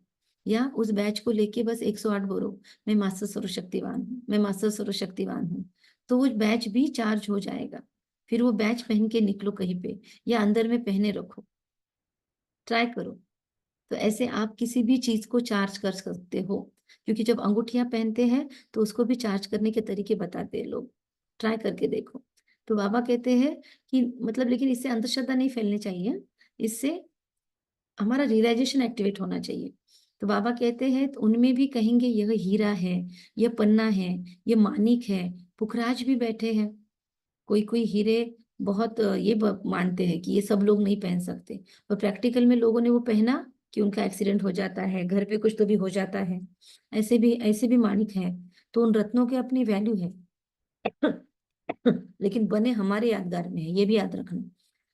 A: या उस बैच को लेके बस 108 बोलो, मैं मास्टर सर्वशक्तिवान हूँ, मैं मास्टर सर्वशक्तिवान हूँ। तो वो बैच भी चार्ज हो जाएगा। फिर वो बैच पहन के निकलो कहीं पे, या अंदर में पहने रखो, ट्राई करो। तो ऐसे आप किसी भी चीज को चार्ज कर सकते हो, क्योंकि जब अंगूठियां पहनते हैं तो उसको भी चार्ज करने के तरीके बताते हैं लोग, ट्राई करके देखो। तो बाबा कहते हैं कि मतलब, लेकिन इससे अंधश्रद्धा नहीं फैलनी चाहिए, इससे हमारा रियलाइजेशन एक्टिवेट होना चाहिए। तो बाबा कहते हैं तो उनमें भी कहेंगे यह हीरा है, यह पन्ना है, यह मानिक है, पुखराज भी बैठे हैं। कोई कोई हीरे बहुत मानते हैं कि ये सब लोग नहीं पहन सकते, और प्रैक्टिकल में लोगों ने वो पहना कि उनका एक्सीडेंट हो जाता है, घर पे कुछ तो भी हो जाता है। ऐसे भी मानिक हैं। तो उन रत्नों की अपनी वैल्यू है लेकिन बने हमारे यादगार में है, ये भी याद रखना।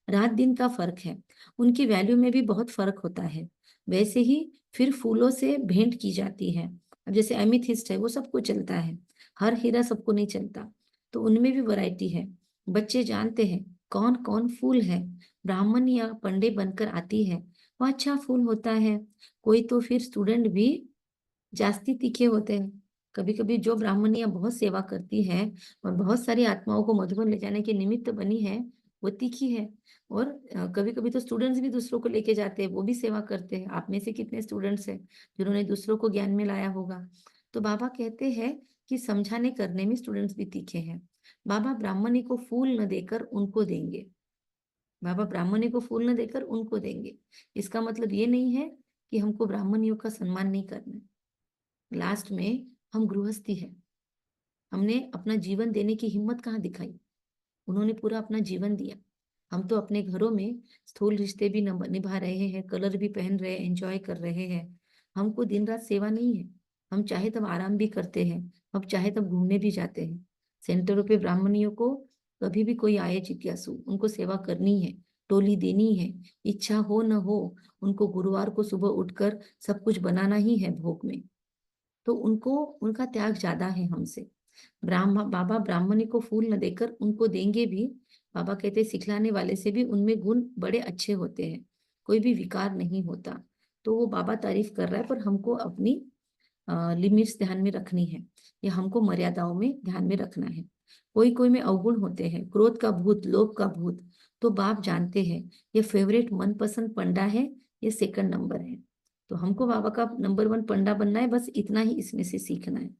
A: रात दिन का फर्क है, उनकी वैल्यू में भी बहुत फर्क होता है। वैसे ही फिर फूलों से भेंट की जाती है। अब जैसे एमिथिस्ट है वो सबको चलता है, हर हीरा सबको नहीं चलता, तो उनमें भी वैरायटी है। बच्चे जानते हैं कौन कौन फूल है, ब्राह्मण या पंडे बनकर आती है वो अच्छा फूल होता है। कोई तो फिर स्टूडेंट भी जास्ती तीखे होते हैं। कभी कभी जो ब्राह्मणियां बहुत सेवा करती है और बहुत सारी आत्माओं को मधुबन ले जाने के निमित्त बनी है, वो तीखी है। और कभी कभी तो स्टूडेंट्स भी दूसरों को लेके जाते हैं, वो भी सेवा करते हैं। आप में से कितने स्टूडेंट्स हैं जिन्होंने दूसरों को ज्ञान में लाया होगा। तो बाबा कहते हैं कि समझाने करने में स्टूडेंट्स भी तीखे हैं। बाबा ब्राह्मणी को फूल न देकर उनको देंगे, बाबा ब्राह्मणी को फूल न देकर उनको देंगे। इसका मतलब ये नहीं है कि हमको ब्राह्मणियों का सम्मान नहीं करना है। लास्ट में हम गृहस्थी है, हमने अपना जीवन देने की हिम्मत कहाँ दिखाई, उन्होंने पूरा अपना जीवन दिया। हम तो अपने घरों में स्थूल रिश्ते भी निभा रहे हैं, कलर भी पहन रहे हैं, एंजॉय कर रहे हैं। हमको दिन रात सेवा नहीं है, हम चाहे तब आराम भी करते हैं, हम चाहे तब घूमने भी जाते हैं। सेंटरों पे ब्राह्मणियों को कभी भी कोई आए जिज्ञासु, उनको सेवा करनी है, टोली देनी है, इच्छा हो न हो, उनको गुरुवार को सुबह उठकर सब कुछ बनाना ही है भोग में। तो उनको उनका त्याग ज्यादा है हमसे। बाबा ब्राह्मणी को फूल न देकर उनको देंगे भी। बाबा कहते सिखलाने वाले से भी उनमें गुण बड़े अच्छे होते हैं, कोई भी विकार नहीं होता। तो वो बाबा तारीफ कर रहा है, पर हमको अपनी लिमिट्स ध्यान में रखनी है, या हमको मर्यादाओं में ध्यान में रखना है। कोई कोई में अवगुण होते हैं, क्रोध का भूत, लोभ का भूत। तो बाप जानते हैं ये फेवरेट मनपसंद पंडा है, ये सेकंड नंबर है। तो हमको बाबा का नंबर 1 पंडा बनना है, बस इतना ही इसमें से सीखना है।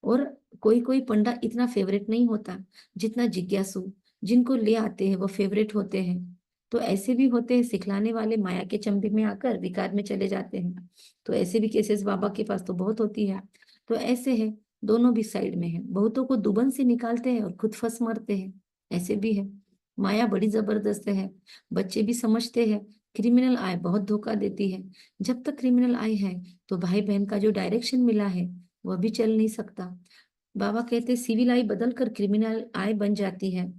A: और कोई कोई पंडा इतना फेवरेट नहीं होता जितना जिज्ञासु, जिनको ले आते हैं वो फेवरेट होते हैं। तो ऐसे भी होते हैं सिखलाने वाले माया के चंबे में आकर विकार में चले जाते हैं। तो ऐसे भी केसेस बाबा के पास तो बहुत होती है। तो ऐसे है, दोनों भी साइड में है। बहुतों को दुबन से निकालते हैं और खुद फंस मरते हैं, ऐसे भी है। माया बड़ी जबरदस्त है, बच्चे भी समझते हैं क्रिमिनल आई बहुत धोखा देती है। जब तक क्रिमिनल आई है तो भाई बहन का जो डायरेक्शन मिला है वह भी चल नहीं सकता। बाबा कहते सिविल आई बदलकर क्रिमिनल आई बन जाती है।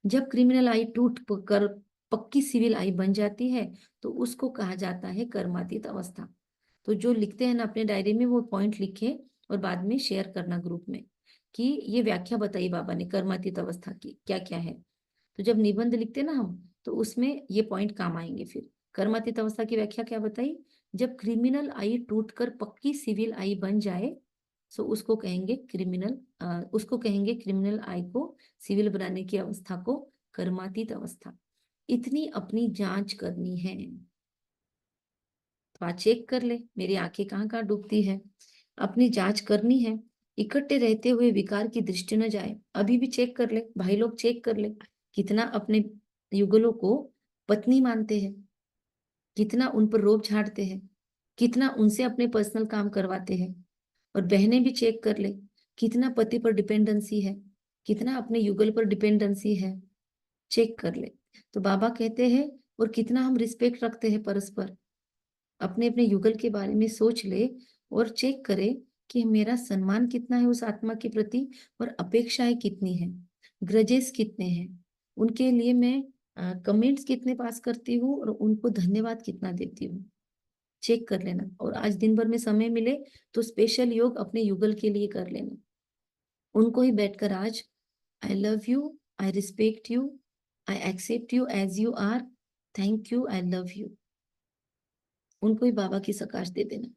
A: जब क्रिमिनल आई टूट कर पक्की सिविल आई बन जाती है तो उसको कहा जाता है कर्मातीत अवस्था। तो जो लिखते हैं ना अपने डायरी में वो पॉइंट लिखे और बाद में शेयर करना ग्रुप में कि ये व्याख्या बताई बाबा ने कर्मातीत अवस्था की क्या क्या है। तो जब निबंध लिखते ना हम तो उसमें ये पॉइंट काम आएंगे। फिर कर्मातीत अवस्था की व्याख्या क्या बताई, जब क्रिमिनल आई टूटकर पक्की सिविल आई बन जाए सो उसको कहेंगे क्रिमिनल आई को सिविल बनाने की अवस्था को कर्मातीत अवस्था। इतनी अपनी जांच करनी है। तो आज चेक कर ले मेरी आंखें कहाँ कहाँ डूबती है, अपनी जांच करनी है। इकट्ठे रहते हुए विकार की दृष्टि न जाए। अभी भी चेक कर ले भाई लोग, चेक कर ले कितना अपने युगलों को पत्नी मानते हैं, कितना उन पर रोब झाड़ते हैं, कितना उनसे अपने पर्सनल काम करवाते हैं। और बहनें भी चेक कर ले कितना पति पर डिपेंडेंसी है, कितना अपने युगल पर डिपेंडेंसी है, चेक कर ले। तो बाबा कहते हैं और कितना हम रिस्पेक्ट रखते हैं परस्पर। अपने अपने युगल के बारे में सोच ले और चेक करे कि मेरा सम्मान कितना है उस आत्मा के प्रति और अपेक्षाएं कितनी है, ग्रजेस कितने हैं, उनके लिए मैं कमेंट्स कितने पास करती हूँ और उनको धन्यवाद कितना देती हूँ। चेक कर लेना। और आज दिन भर में समय मिले तो स्पेशल योग अपने युगल के लिए कर लेना। उनको ही बैठकर आज I love you, I respect you, I accept you as you are, thank you, I love you, उनको ही बाबा की सकाश दे देना।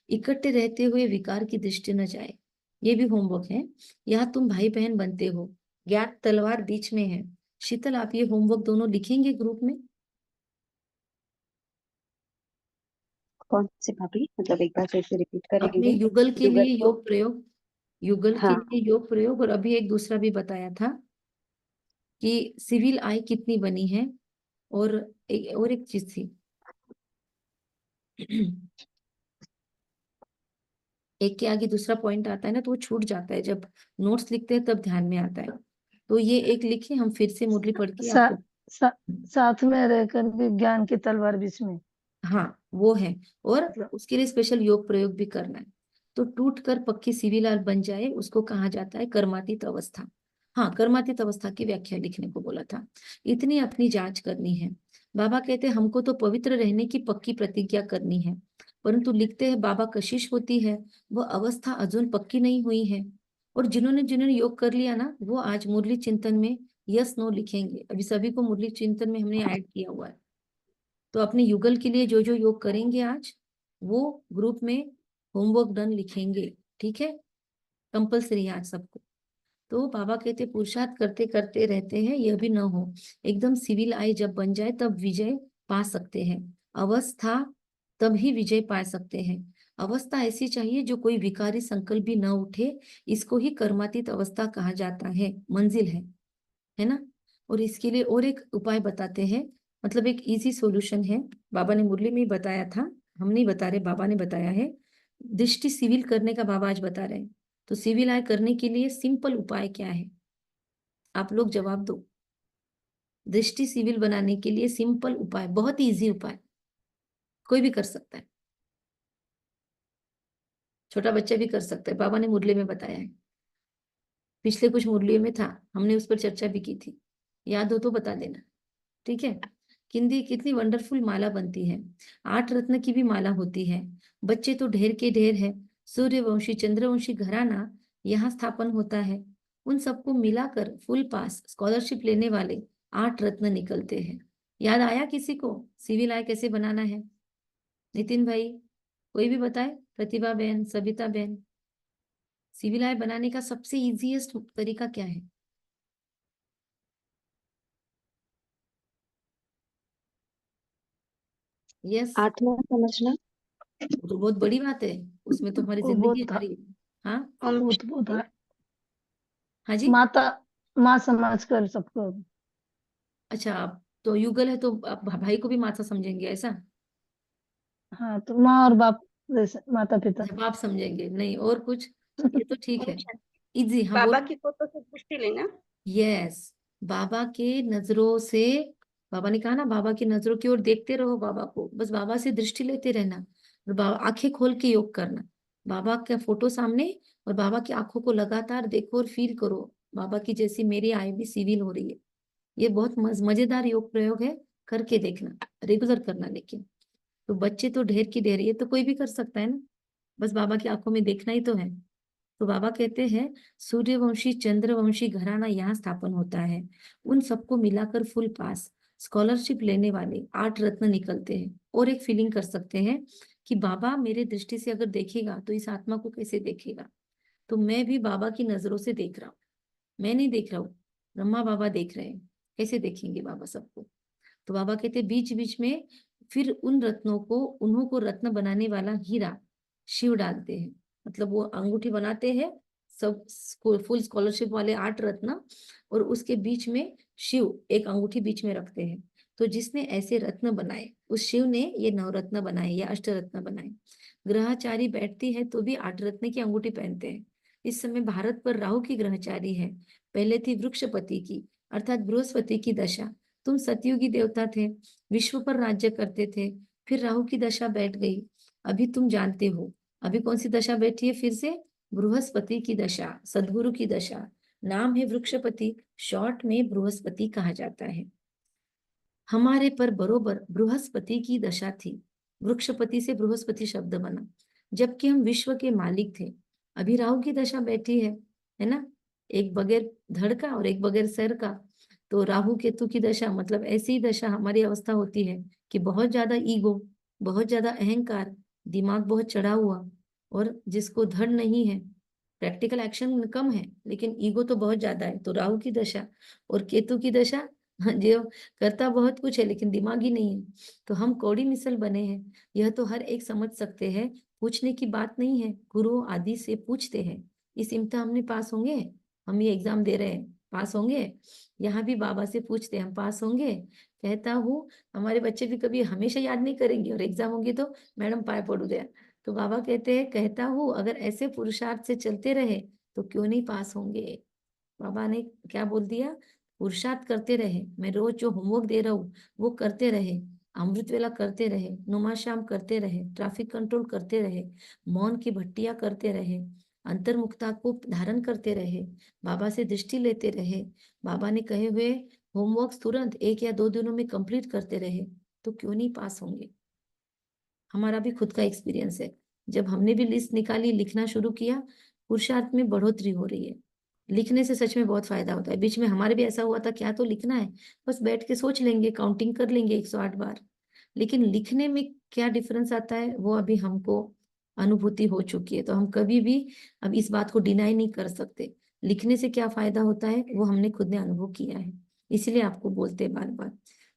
A: इकट्ठे रहते हुए विकार की दृष्टि न जाए। ये भी होमवर्क है। यहाँ तुम भाई बहन बनते हो, ज्ञात तलवार बीच में है। शीतल आप ये होमवर्क दोनों लिखेंगे ग्रुप में?
E: कौन से भाभी, मतलब एक बार फिर से रिपीट
A: अपने
E: करेंगे?
A: युगल के
E: युगल
A: लिए
E: को,
A: योग प्रयोग, युगल के
E: हाँ
A: लिए योग प्रयोग। और अभी एक दूसरा भी बताया था कि सिविल आई कितनी बनी है। और एक चीज थी एक के आगे दूसरा पॉइंट आता है ना तो वो छूट जाता है, जब नोट्स लिखते हैं तब ध्यान में आता है। तो ये एक लिखे हम फिर से मुरली पढ़ के
B: सा,
A: आपको।
B: सा, साथ में रहकर भी ज्ञान की तलवार बीच में,
A: हाँ वो है। और
B: मतलब
A: उसके लिए स्पेशल योग प्रयोग भी करना है। तो टूट कर पक्की सिविल आर बन जाए उसको कहा जाता है कर्मातीत अवस्था। हाँ कर्मातीत अवस्था की व्याख्या लिखने को बोला था। इतनी अपनी जांच करनी है। बाबा कहते हैं हमको तो पवित्र रहने की पक्की प्रतिज्ञा करनी है, परंतु लिखते हैं बाबा कशिश होती है, वो अवस्था अजून पक्की नहीं हुई है। और जिन्होंने जिन्होंने योग कर लिया ना वो आज मुरली चिंतन में यस नो लिखेंगे। अभी सभी को मुरली चिंतन में हमने ऐड किया हुआ है। तो अपने युगल के लिए जो जो योग करेंगे आज वो ग्रुप में होमवर्क डन लिखेंगे, ठीक है? कंपलसरी है आज सबको। तो बाबा कहते पुरुषार्थ करते करते रहते हैं, यह भी न हो एकदम सिविल आई जब बन जाए तब विजय पा सकते हैं। अवस्था तब ही विजय पा सकते हैं। अवस्था ऐसी चाहिए जो कोई विकारी संकल्प भी न उठे, इसको ही कर्मातीत अवस्था कहा जाता है, मंजिल है ना? और इसके लिए और एक उपाय बताते हैं, मतलब एक इजी सॉल्यूशन है। बाबा ने मुरली में ही बताया था, हम नहीं बता रहे, बाबा ने बताया है। दृष्टि सिविल करने का बाबा आज बता रहे हैं। तो सिविल आय करने के लिए सिंपल उपाय क्या है, आप लोग जवाब दो। दृष्टि सिविल बनाने के लिए सिंपल उपाय, बहुत इजी उपाय, कोई भी कर सकता है, छोटा बच्चा भी कर सकता है। बाबा ने मुरली में बताया है, पिछले कुछ मुरलियों में था, हमने उस पर चर्चा भी की थी, याद हो तो बता देना, ठीक है? कितनी वंडरफुल माला बनती है। 8 रत्न की भी माला होती है। बच्चे तो ढेर के ढेर है। सूर्यवंशी चंद्रवंशी घराना यहाँ स्थापन होता है। उन सबको मिलाकर फुल पास स्कॉलरशिप लेने वाले 8 रत्न निकलते हैं। याद आया किसी को सिविल आय कैसे बनाना है? नितिन भाई कोई भी बताए, प्रतिभा बहन, सबिता बहन, सिविल आय बनाने का सबसे इजीएस्ट तरीका क्या है? यस,
E: आत्मा समझना।
A: तो बहुत बड़ी बात है, उसमें तो हमारी
B: वो
A: जिंदगी
B: बहुत
A: हमारी। हाँ
B: बहुत है।
A: हाँ जी।
B: माता माँ समझ कर सबको।
A: अच्छा आप तो युगल है तो आप भाई को भी माता समझेंगे ऐसा?
B: हाँ तो माँ और बाप जैसे, माता पिता।
A: जब आप समझेंगे नहीं और कुछ, ये तो ठीक है,
F: अच्छा,
A: इजी। हाँ
F: बाबा
A: बोल।
F: की फोटो से दृष्टि लेना।
A: यस, बाबा के नजरों से बाबा ने कहा ना, बाबा की नजरों की ओर देखते रहो, बाबा को बस बाबा से दृष्टि लेते रहना, और बाबा आंखें खोल के योग करना, बाबा का फोटो सामने, और बाबा की आंखों को लगातार देखो और फील करो, बाबा की जैसी मेरी आई भी सिविल हो रही है। ये बहुत मजेदार योग प्रयोग है, करके देखना, रेगुलर करना। लेकिन तो बच्चे तो ढेर की ढेर, ये तो कोई भी कर सकता है ना, बस बाबा की आंखों में देखना ही तो है। तो बाबा कहते हैं सूर्यवंशी चंद्रवंशी घराना यहाँ स्थापन होता है, उन सबको मिलाकर फुल पास स्कॉलरशिप लेने वाले 8 रत्न निकलते हैं। और एक फीलिंग कर सकते हैं कि बाबा मेरे दृष्टि से अगर देखेगा तो इस आत्मा को कैसे देखेगा, तो मैं भी बाबा की नजरों से देख रहा हूँ, मैं नहीं देख रहा हूँ, ब्रह्मा बाबा देख रहे हैं, कैसे देखेंगे बाबा सबको। तो बाबा कहते बीच बीच में फिर उन रत्नों को, उन्हों को रत्न बनाने वाला हीरा शिव डालते हैं, मतलब वो अंगूठी बनाते हैं सब, फुल स्कॉलरशिप वाले 8 रत्न, और उसके बीच में शिव एक अंगूठी बीच में रखते हैं। तो जिसने ऐसे रत्न बनाए उस शिव ने ये 9 रत्न बनाए या 8 रत्न बनाए। ग्रहचारी बैठती है तो भी 8 रत्न की अंगूठी पहनते हैं। इस समय भारत पर राहु की ग्रहचारी है, पहले थी वृक्षपति की अर्थात बृहस्पति की दशा। तुम सतयुगी देवता थे, विश्व पर राज्य करते थे, फिर राहु की दशा बैठ गई। अभी तुम जानते हो अभी कौन सी दशा बैठी है, फिर से बृहस्पति की दशा, सदगुरु की दशा। नाम है वृक्षपति, शॉर्ट में बृहस्पति कहा जाता है। हमारे पर बरोबर बृहस्पति की दशा थी, वृक्षपति से बृहस्पति शब्द बना, जबकि हम विश्व के मालिक थे। अभी राहु की दशा बैठी है ना, एक बगैर धड़ का और एक बगैर सर का। तो राहु केतु की दशा मतलब ऐसी ही दशा हमारी अवस्था होती है कि बहुत ज्यादा ईगो, बहुत ज्यादा अहंकार, दिमाग बहुत चढ़ा हुआ, और जिसको धड़ नहीं है, प्रैक्टिकल एक्शन कम है लेकिन ईगो तो बहुत ज्यादा है। तो राहु की दशा और केतु की दशा, जो करता बहुत कुछ है लेकिन दिमाग ही नहीं है, तो हम कौड़ी मिसल बने हैं। यह तो हर एक समझ सकते हैं, पूछने की बात नहीं है, गुरु आदि से पूछते हैं। इस इम्तिहान में पास होंगे, हम ये एग्जाम दे रहे हैं, पास होंगे, यहाँ भी बाबा से पूछते हैं हम पास होंगे। कहता हूँ हमारे बच्चे भी कभी हमेशा याद नहीं करेंगे, और एग्जाम होंगे तो मैडम पाए पड़ू दे। तो बाबा कहते हैं कहता हूँ अगर ऐसे पुरुषार्थ से चलते रहे तो क्यों नहीं पास होंगे। बाबा ने क्या बोल दिया, पुरुषार्थ करते रहे, मैं रोज जो होमवर्क दे रहा हूँ वो करते रहे, अमृत वेला करते रहे, नुमा शाम करते रहे, ट्रैफिक कंट्रोल करते रहे, मौन की भट्टियां करते रहे, अंतर्मुखता को धारण करते रहे, बाबा से दृष्टि लेते रहे, बाबा ने कहे हुए होमवर्क तुरंत 1 या 2 दिनों में कंप्लीट करते रहे, तो क्यों नहीं पास होंगे। हमारा भी खुद का एक्सपीरियंस है, जब हमने भी लिस्ट निकाली, लिखना शुरू किया, पुरुषार्थ में बढ़ोतरी हो रही है। लिखने से सच में बहुत फायदा होता है। बीच में हमारे भी ऐसा हुआ था, क्या तो लिखना है, बस बैठ के सोच लेंगे, काउंटिंग कर लेंगे 108 बार, लेकिन लिखने में क्या डिफरेंस आता है वो अभी हमको अनुभूति हो चुकी है, तो हम कभी भी अब इस बात को डिनाई नहीं कर सकते। लिखने से क्या फायदा होता है वो हमने खुद ने अनुभव किया है, इसलिए आपको बोलते हैं बार बार।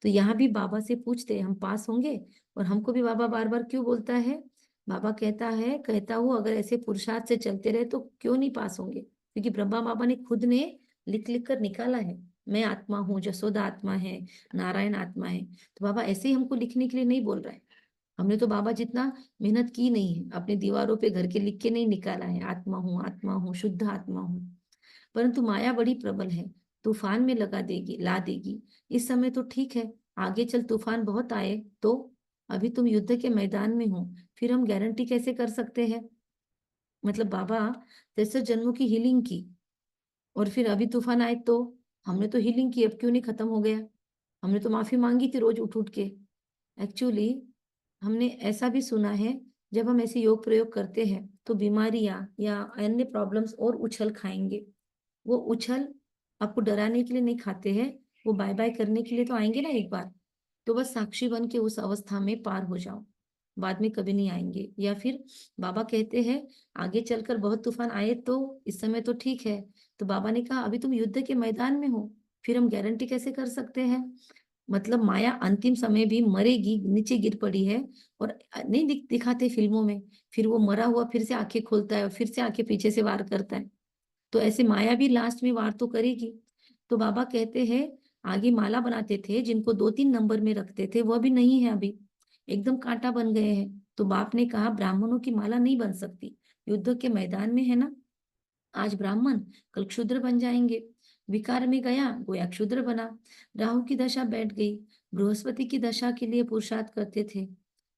A: तो यहाँ भी बाबा से पूछते हैं हम पास होंगे, और हमको भी बाबा बार बार क्यों बोलता है, बाबा कहता है कहता हूँ अगर ऐसे पुरुषार्थ से चलते रहे तो क्यों नहीं पास होंगे, क्योंकि ब्रह्मा बाबा ने खुद ने लिख लिख कर निकाला है, मैं आत्मा हूँ, जसोदा आत्मा है, नारायण आत्मा है। तो बाबा ऐसे ही हमको लिखने के लिए नहीं बोल रहा है, हमने तो बाबा जितना मेहनत की नहीं है, अपनी दीवारों पे घर के लिख के नहीं निकाला है आत्मा हूँ शुद्ध आत्मा हूँ। परंतु माया बड़ी प्रबल है, तूफान में लगा देगी, ला देगी। इस समय तो ठीक है, आगे चल तूफान बहुत आए तो, अभी तुम युद्ध के मैदान में हो, फिर हम गारंटी कैसे कर सकते हैं। मतलब बाबा 63 जन्मों की हीलिंग की, और फिर अभी तूफान आए तो, हमने तो हीलिंग की, अब क्यों नहीं खत्म हो गया, हमने तो माफी मांगी थी रोज उठ उठ के। एक्चुअली हमने ऐसा भी सुना है, जब हम ऐसे योग प्रयोग करते हैं तो बीमारियां या अन्य प्रॉब्लम्स और उछल खाएंगे। वो उछल आपको डराने के लिए नहीं खाते हैं, वो बाय बाय करने के लिए तो आएंगे ना एक बार, तो बस साक्षी बन के उस अवस्था में पार हो जाओ, बाद में कभी नहीं आएंगे। या फिर बाबा कहते हैं आगे चलकर बहुत तूफान आए तो, इस समय तो ठीक है। तो बाबा ने कहा अभी तुम युद्ध के मैदान में हो, फिर हम गारंटी कैसे कर सकते हैं। मतलब माया अंतिम समय भी मरेगी, नीचे गिर पड़ी है, और नहीं दिखाते फिल्मों में, फिर वो मरा हुआ फिर से आंखें खोलता है और फिर से आंखें पीछे से वार करता है, तो ऐसे माया भी लास्ट में वार तो करेगी। तो बाबा कहते हैं आगे माला बनाते थे जिनको 2-3 नंबर में रखते थे, वो भी नहीं है, अभी एकदम कांटा बन गए हैं। तो बाप ने कहा ब्राह्मणों की माला नहीं बन सकती, युद्ध के मैदान में है ना, आज ब्राह्मण कल क्षुद्र बन जाएंगे, विकार में गया गोया क्षुद्र बना, राहु की दशा बैठ गई, बृहस्पति की दशा के लिए पुरुषार्थ करते थे।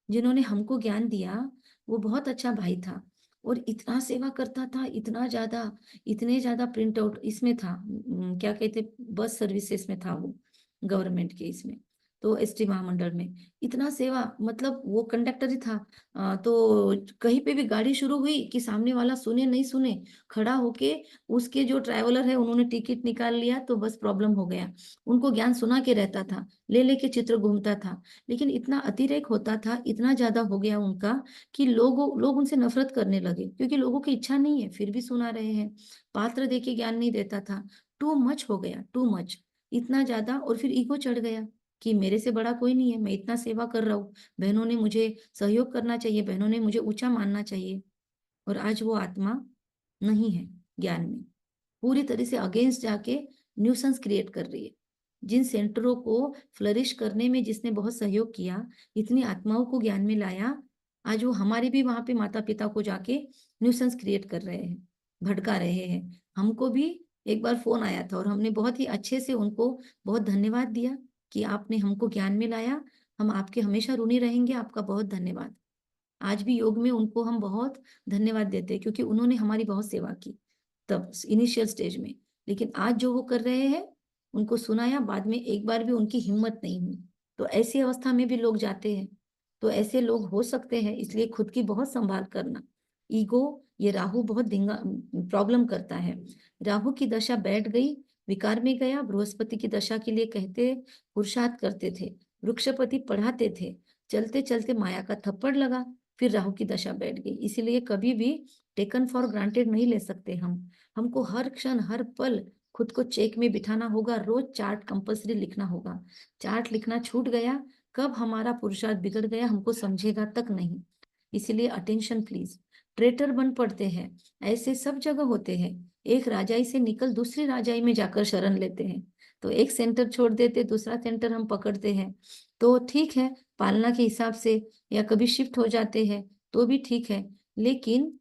A: जिन्होंने हमको ज्ञान दिया वो बहुत अच्छा भाई था और इतना सेवा करता था, इतना ज्यादा, इतने ज्यादा प्रिंट आउट इसमें था, क्या कहते, बस सर्विसेज में था वो, गवर्नमेंट के इसमें, तो एसटी महामंडल में इतना सेवा, मतलब वो कंडक्टर ही था। तो कहीं पे भी गाड़ी शुरू हुई कि सामने वाला सुने नहीं सुने, खड़ा होके उसके जो ट्रैवलर है उन्होंने टिकट निकाल लिया तो बस प्रॉब्लम हो गया। उनको ज्ञान सुना के रहता था, ले लेके चित्र घूमता था। लेकिन इतना अतिरेक होता था, इतना ज्यादा हो गया उनका कि लोग उनसे नफरत करने लगे, क्योंकि लोगों की इच्छा नहीं है फिर भी सुना रहे हैं। पात्र देके ज्ञान नहीं देता था। टू मच हो गया, टू मच, इतना ज्यादा। और फिर ईगो चढ़ गया कि मेरे से बड़ा कोई नहीं है, मैं इतना सेवा कर रहा हूँ, बहनों ने मुझे सहयोग करना चाहिए, बहनों ने मुझे ऊंचा मानना चाहिए। और आज वो आत्मा नहीं है ज्ञान में, पूरी तरह से अगेंस्ट जाके न्यूसेंस क्रिएट कर रही है। जिन सेंटरों को फ्लरिश करने में जिसने बहुत सहयोग किया, इतनी आत्माओं को ज्ञान में लाया, आज वो हमारे भी वहां पे माता पिता को जाके न्यूसेंस क्रिएट कर रहे हैं, भड़का रहे हैं। हमको भी एक बार फोन आया था और हमने बहुत ही अच्छे से उनको बहुत धन्यवाद दिया कि आपने हमको ज्ञान में लाया, हम आपके हमेशा ऋणी रहेंगे, आपका बहुत धन्यवाद। आज भी योग में उनको हम बहुत धन्यवाद देते हैं, क्योंकि उन्होंने हमारी बहुत सेवा की तब इनिशियल स्टेज में। लेकिन आज जो वो कर रहे हैं, उनको सुनाया, बाद में एक बार भी उनकी हिम्मत नहीं हुई। तो ऐसी अवस्था में भी लोग जाते हैं, तो ऐसे लोग हो सकते हैं, इसलिए खुद की बहुत संभाल करना। ईगो, ये राहु बहुत प्रॉब्लम करता है। राहु की दशा बैठ गई, विकार में गया। बृहस्पति की दशा के लिए कहते पुरुषार्थ करते थे, वृक्षपति पढ़ाते थे, चलते चलते माया का थप्पड़ लगा, फिर राहु की दशा बैठ गई। इसीलिए कभी भी टेकन फॉर ग्रांटेड नहीं ले सकते हम। हमको हर क्षण हर पल खुद को चेक में बिठाना होगा, रोज चार्ट कंपल्सरी लिखना होगा। चार्ट लिखना छूट गया, कब हमारा पुरुषार्थ बिगड़ गया हमको समझेगा तक नहीं। इसीलिए अटेंशन प्लीज। ट्रेटर बन पड़ते हैं, ऐसे सब जगह होते हैं। एक राजाई से निकल दूसरी राजाई में जाकर शरण लेते हैं, तो एक सेंटर छोड़ देते, दूसरा सेंटर हम पकड़ते हैं। तो ठीक है, पालना के हिसाब से, या कभी शिफ्ट हो जाते हैं तो भी ठीक है। लेकिन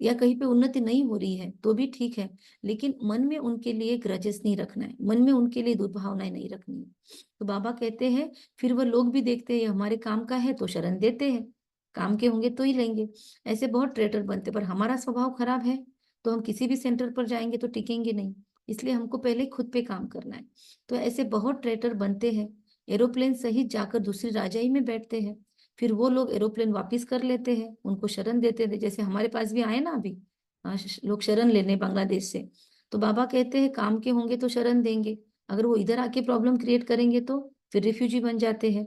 A: या कहीं पे उन्नति नहीं हो रही है तो भी ठीक है, लेकिन मन में उनके लिए ग्रजेस नहीं रखना है, मन में उनके लिए दुर्भावनाएं नहीं रखनी है। तो बाबा कहते हैं फिर वो लोग भी देखते हैं हमारे काम का है तो शरण देते हैं, काम के होंगे तो ही लेंगे। ऐसे बहुत ट्रेडर बनते, पर हमारा स्वभाव खराब है तो हम किसी भी सेंटर पर जाएंगे तो टिकेंगे नहीं। इसलिए हमको पहले खुद पे काम करना है। तो ऐसे बहुत ट्रेडर बनते हैं, एरोप्लेन सहित जाकर दूसरी राजाई में बैठते हैं, फिर वो लोग एरोप्लेन वापस कर लेते हैं, उनको शरण देते थे। जैसे हमारे पास भी आए ना अभी लोग शरण लेने बांग्लादेश से, तो बाबा कहते हैं काम के होंगे तो शरण देंगे, अगर वो इधर आके प्रॉब्लम क्रिएट करेंगे तो फिर रिफ्यूजी बन जाते हैं।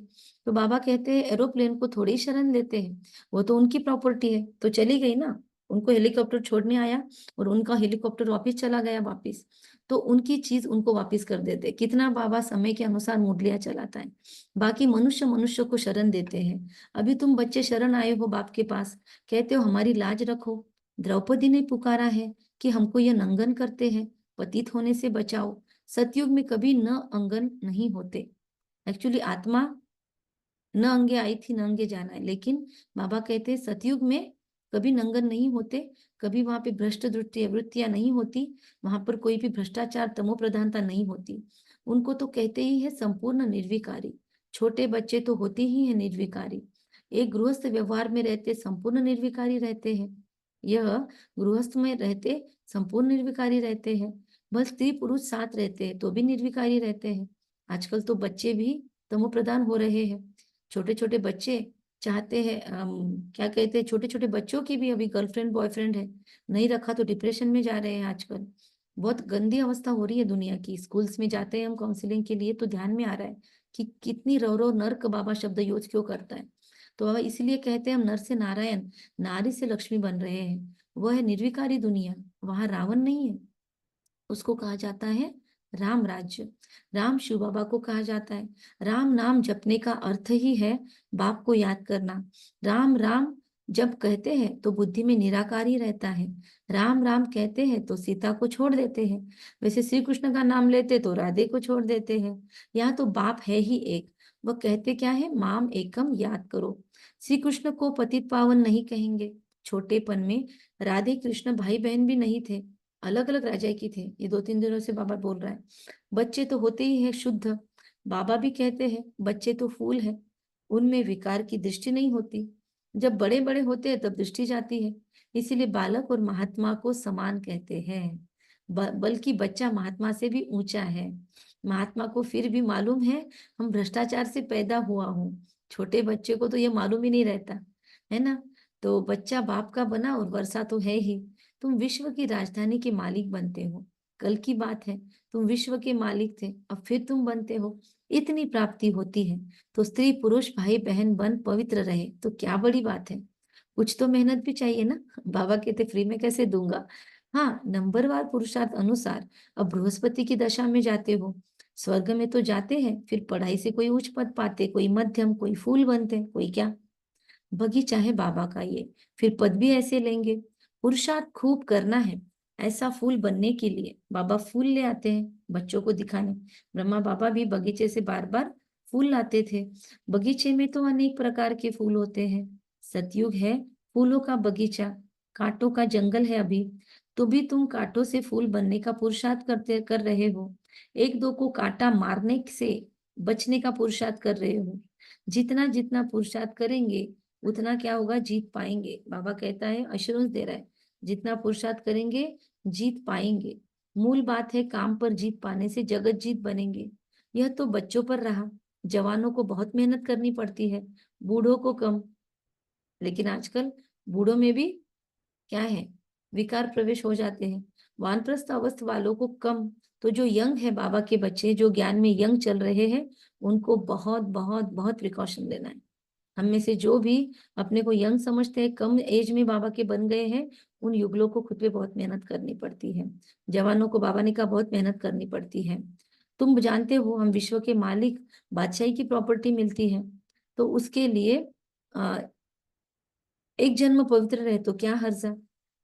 A: तो बाबा कहते हैं एरोप्लेन को थोड़ी शरण लेते हैं, वो तो उनकी प्रॉपर्टी है, तो चली गई ना, उनको हेलीकॉप्टर छोड़ने आया और उनका हेलीकॉप्टर वापस चला गया वापस, तो उनकी चीज उनको वापस कर देते। कितना बाबा समय के अनुसार मुरलिया चलाता है। बाकी मनुष्य मनुष्य को शरण देते हैं। अभी तुम बच्चे शरण आए हो बाप के पास, कहते हो हमारी लाज रखो। द्रौपदी ने पुकारा है कि हमको ये नंगन करते हैं, पतित होने से बचाओ। सतयुग में कभी न अंगन नहीं होते। एक्चुअली आत्मा न अंगे आई थी न अंगे जाना है, लेकिन बाबा कहते हैं सतयुग में कभी नंगन नहीं होते, कभी वहां पे भ्रष्ट वृत्तियां नहीं होती, वहां पर कोई भी भ्रष्टाचार तमो प्रधानता नहीं होती। उनको तो कहते ही है संपूर्ण निर्विकारी। छोटे बच्चे तो होते ही है निर्विकारी। एक गृहस्थ व्यवहार में रहते संपूर्ण निर्विकारी रहते हैं, यह गृहस्थ में रहते संपूर्ण निर्विकारी रहते हैं। बस स्त्री पुरुष साथ रहते हैं तो भी निर्विकारी रहते हैं। आजकल तो बच्चे भी तमो प्रधान हो रहे हैं। छोटे छोटे बच्चे चाहते हैं, क्या कहते हैं, छोटे छोटे बच्चों की भी अभी गर्लफ्रेंड बॉयफ्रेंड है, नहीं रखा तो डिप्रेशन में जा रहे हैं। आजकल बहुत गंदी अवस्था हो रही है दुनिया की। स्कूल्स में जाते हैं हम काउंसलिंग के लिए तो ध्यान में आ रहा है कि कितनी रो रो नर्क बाबा शब्द यूज क्यों करता है। तो बाबा इसलिए कहते हैं हम नर से नारायण, नारी से लक्ष्मी बन रहे हैं। वह है निर्विकारी दुनिया, वहां रावण नहीं है, उसको कहा जाता है राम राज्य। राम शिव बाबा को कहा जाता है। राम नाम जपने का अर्थ ही है बाप को याद करना। राम राम जब कहते हैं तो बुद्धि में निराकार ही रहता है। राम राम कहते हैं तो सीता को छोड़ देते हैं, वैसे श्री कृष्ण का नाम लेते तो राधे को छोड़ देते हैं। यहाँ तो बाप है ही एक। वह कहते क्या है, माम एकम याद करो। श्री कृष्ण को पतित पावन नहीं कहेंगे। छोटेपन में राधे कृष्ण भाई बहन भी नहीं थे, अलग अलग राजा की थे। ये 2-3 दिनों से बाबा बोल रहा है। बच्चे तो होते ही है शुद्ध, बाबा भी कहते हैं बच्चे तो फूल है, उनमें विकार की दृष्टि नहीं होती। जब बड़े बड़े होते हैं तब दृष्टि जाती है। इसीलिए बालक और महात्मा को समान कहते हैं। बल्कि बच्चा महात्मा से भी ऊंचा है। महात्मा को फिर भी मालूम है हम भ्रष्टाचार से पैदा हुआ हूँ। छोटे बच्चे को तो ये मालूम ही नहीं रहता है ना। तो बच्चा बाप का बना और वर्षा तो है ही। तुम विश्व की राजधानी के मालिक बनते हो। कल की बात है, तुम विश्व के मालिक थे, अब फिर तुम बनते हो। इतनी प्राप्ति होती है तो स्त्री पुरुष भाई बहन बन पवित्र रहे तो क्या बड़ी बात है। कुछ तो मेहनत भी चाहिए ना। बाबा कहते फ्री में कैसे दूंगा। हाँ, नंबरवार पुरुषार्थ अनुसार अब बृहस्पति की दशा में जाते हो। स्वर्ग में तो जाते हैं, फिर पढ़ाई से कोई उच्च पद पाते, कोई मध्यम, कोई फूल बनते, कोई क्या। बगीचा है बाबा का ये, फिर पद भी ऐसे लेंगे। पुरुषार्थ खूब करना है ऐसा फूल बनने के लिए। बाबा फूल ले आते हैं बच्चों को दिखाने। ब्रह्मा बाबा भी बगीचे से बार बार फूल लाते थे। बगीचे में तो अनेक प्रकार के फूल होते हैं। सतयुग है, फूलों का बगीचा, कांटों का जंगल है अभी। तो भी तुम कांटों से फूल बनने का पुरुषार्थ कर रहे हो। एक दो को कांटा मारने से बचने का पुरुषार्थ कर रहे हो। जितना जितना पुरुषार्थ करेंगे उतना क्या होगा, जीत पाएंगे। बाबा कहता है, अश्योरेंस दे रहा है, जितना पुरुषार्थ करेंगे जीत पाएंगे। मूल बात है काम पर जीत पाने से जगत जीत बनेंगे। यह तो बच्चों पर रहा। जवानों को बहुत मेहनत करनी पड़ती है, बूढ़ों को कम। लेकिन आजकल बूढ़ों में भी क्या है, विकार प्रवेश हो जाते हैं। वानप्रस्थ अवस्था वालों को कम। तो जो यंग है, बाबा के बच्चे जो ज्ञान में यंग चल रहे हैं, उनको बहुत बहुत बहुत प्रिकॉशन लेना है। हम में से जो भी अपने को यंग समझते हैं, कम एज में बाबा के बन गए हैं, उन युगलों को खुद पे बहुत मेहनत करनी पड़ती है। जवानों को बाबा ने कहा बहुत मेहनत करनी पड़ती है। तुम जानते हो हम विश्व के मालिक, बादशाही की प्रॉपर्टी मिलती है। तो उसके लिए एक जन्म पवित्र रहे तो क्या हर्ज है।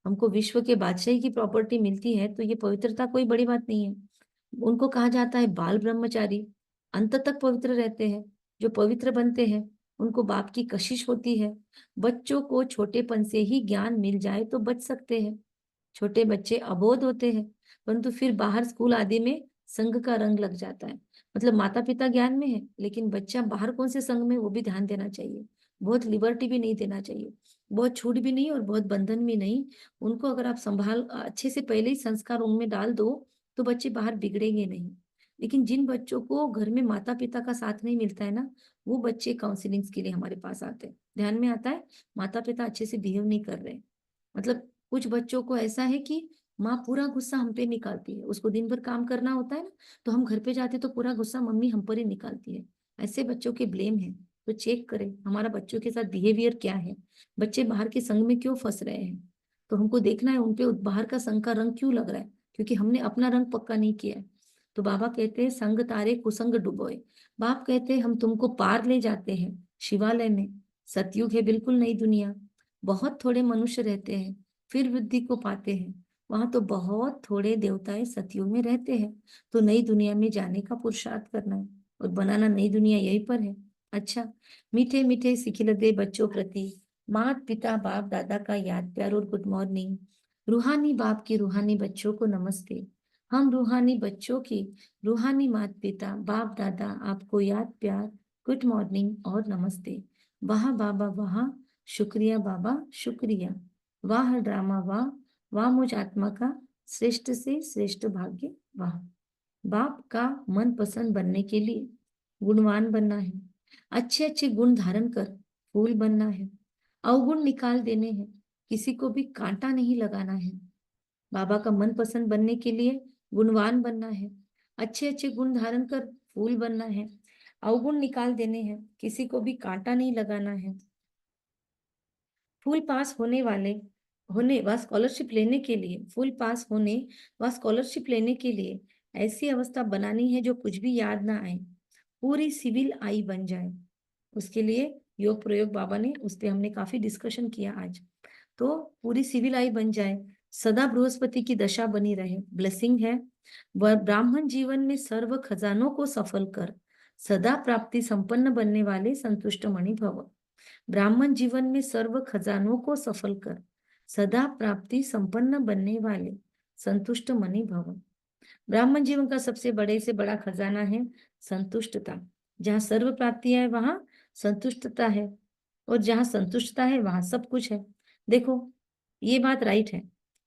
A: हमको विश्व के बादशाही की प्रॉपर्टी मिलती है तो ये पवित्रता कोई बड़ी बात नहीं है। उनको कहा जाता है बाल ब्रह्मचारी, अंत तक पवित्र रहते हैं। जो पवित्र बनते हैं उनको बाप की कशिश होती है। बच्चों को छोटेपन से ही ज्ञान मिल जाए तो बच सकते हैं। छोटे बच्चे अबोध होते हैं, परंतु फिर बाहर स्कूल आदि में संघ का रंग लग जाता है। मतलब माता पिता ज्ञान में है लेकिन बच्चा बाहर कौन से संघ में, वो भी ध्यान देना चाहिए। बहुत लिबर्टी भी नहीं देना चाहिए, बहुत छूट भी नहीं और बहुत बंधन भी नहीं। उनको अगर आप संभाल अच्छे से पहले ही संस्कार उनमें डाल दो तो बच्चे बाहर बिगड़ेंगे नहीं। लेकिन जिन बच्चों को घर में माता पिता का साथ नहीं मिलता है ना, वो बच्चे काउंसलिंग के लिए हमारे पास आते हैं। ध्यान में आता है माता पिता अच्छे से बिहेव नहीं कर रहे। मतलब कुछ बच्चों को ऐसा है कि माँ पूरा गुस्सा हम पे निकालती है, उसको दिन भर काम करना होता है ना, तो हम घर पे जाते तो पूरा गुस्सा मम्मी हम पर ही निकालती है। ऐसे बच्चों के ब्लेम है। तो चेक करें हमारा बच्चों के साथ बिहेवियर क्या है, बच्चे बाहर के संग में क्यों फंस रहे हैं। तो हमको देखना है उनपे बाहर का संग का रंग क्यों लग रहा है, क्योंकि हमने अपना रंग पक्का नहीं किया है। तो बाबा कहते हैं संग तारे कुसंग डुबोए। बाप कहते हैं हम तुमको पार ले जाते हैं शिवालय में। सतयुग है, बिल्कुल नई दुनिया। बहुत थोड़े मनुष्य रहते हैं फिर वृद्धि को पाते हैं। वहां तो बहुत थोड़े देवताएं सतयुग में रहते हैं। तो नई दुनिया में जाने का पुरुषार्थ करना है और बनाना नई दुनिया यहीं पर है। अच्छा, मीठे मीठे सिखिलते बच्चों प्रति माता पिता बाप दादा का याद प्यार और गुड मॉर्निंग। रूहानी बाप की रूहानी बच्चों को नमस्ते। हम रूहानी बच्चों की रूहानी माता पिता बाप दादा आपको याद प्यार गुड मॉर्निंग और नमस्ते। वाह बाबा वाह, शुक्रिया बाबा शुक्रिया। वाह ड्रामा वाह, वाह मुझ आत्मा का श्रेष्ठ से श्रेष्ठ भाग्य वाह। बाप का मन पसंद बनने के लिए गुणवान बनना है, अच्छे अच्छे गुण धारण कर फूल बनना है, अवगुण निकाल देने हैं, किसी को भी कांटा नहीं लगाना है। बाबा का मन पसंद बनने के लिए गुणवान बनना है, अच्छे अच्छे गुण धारण कर फूल बनना है, अवगुण निकाल देने हैं, किसी को भी कांटा नहीं लगाना है। फुल पास होने व स्कॉलरशिप लेने के लिए, फुल पास होने व स्कॉलरशिप लेने के लिए ऐसी अवस्था बनानी है जो कुछ भी याद ना आए, पूरी सिविल आई बन जाए। उसके लिए योग प्रयोग बाबा ने, उस पर हमने काफी डिस्कशन किया आज। तो पूरी सिविल आई बन जाए, सदा बृहस्पति की दशा बनी रहे, ब्लेसिंग है। वह ब्राह्मण जीवन में सर्व खजानों को सफल कर सदा प्राप्ति संपन्न बनने वाले संतुष्ट मणि भव। ब्राह्मण जीवन में सर्व खजानों को सफल कर सदा प्राप्ति संपन्न बनने वाले संतुष्ट मणि भव। ब्राह्मण जीवन का सबसे बड़े से बड़ा खजाना है संतुष्टता। जहाँ सर्व प्राप्तियां है वहां संतुष्टता है, और जहाँ संतुष्टता है वहां सब कुछ है। देखो ये बात राइट है।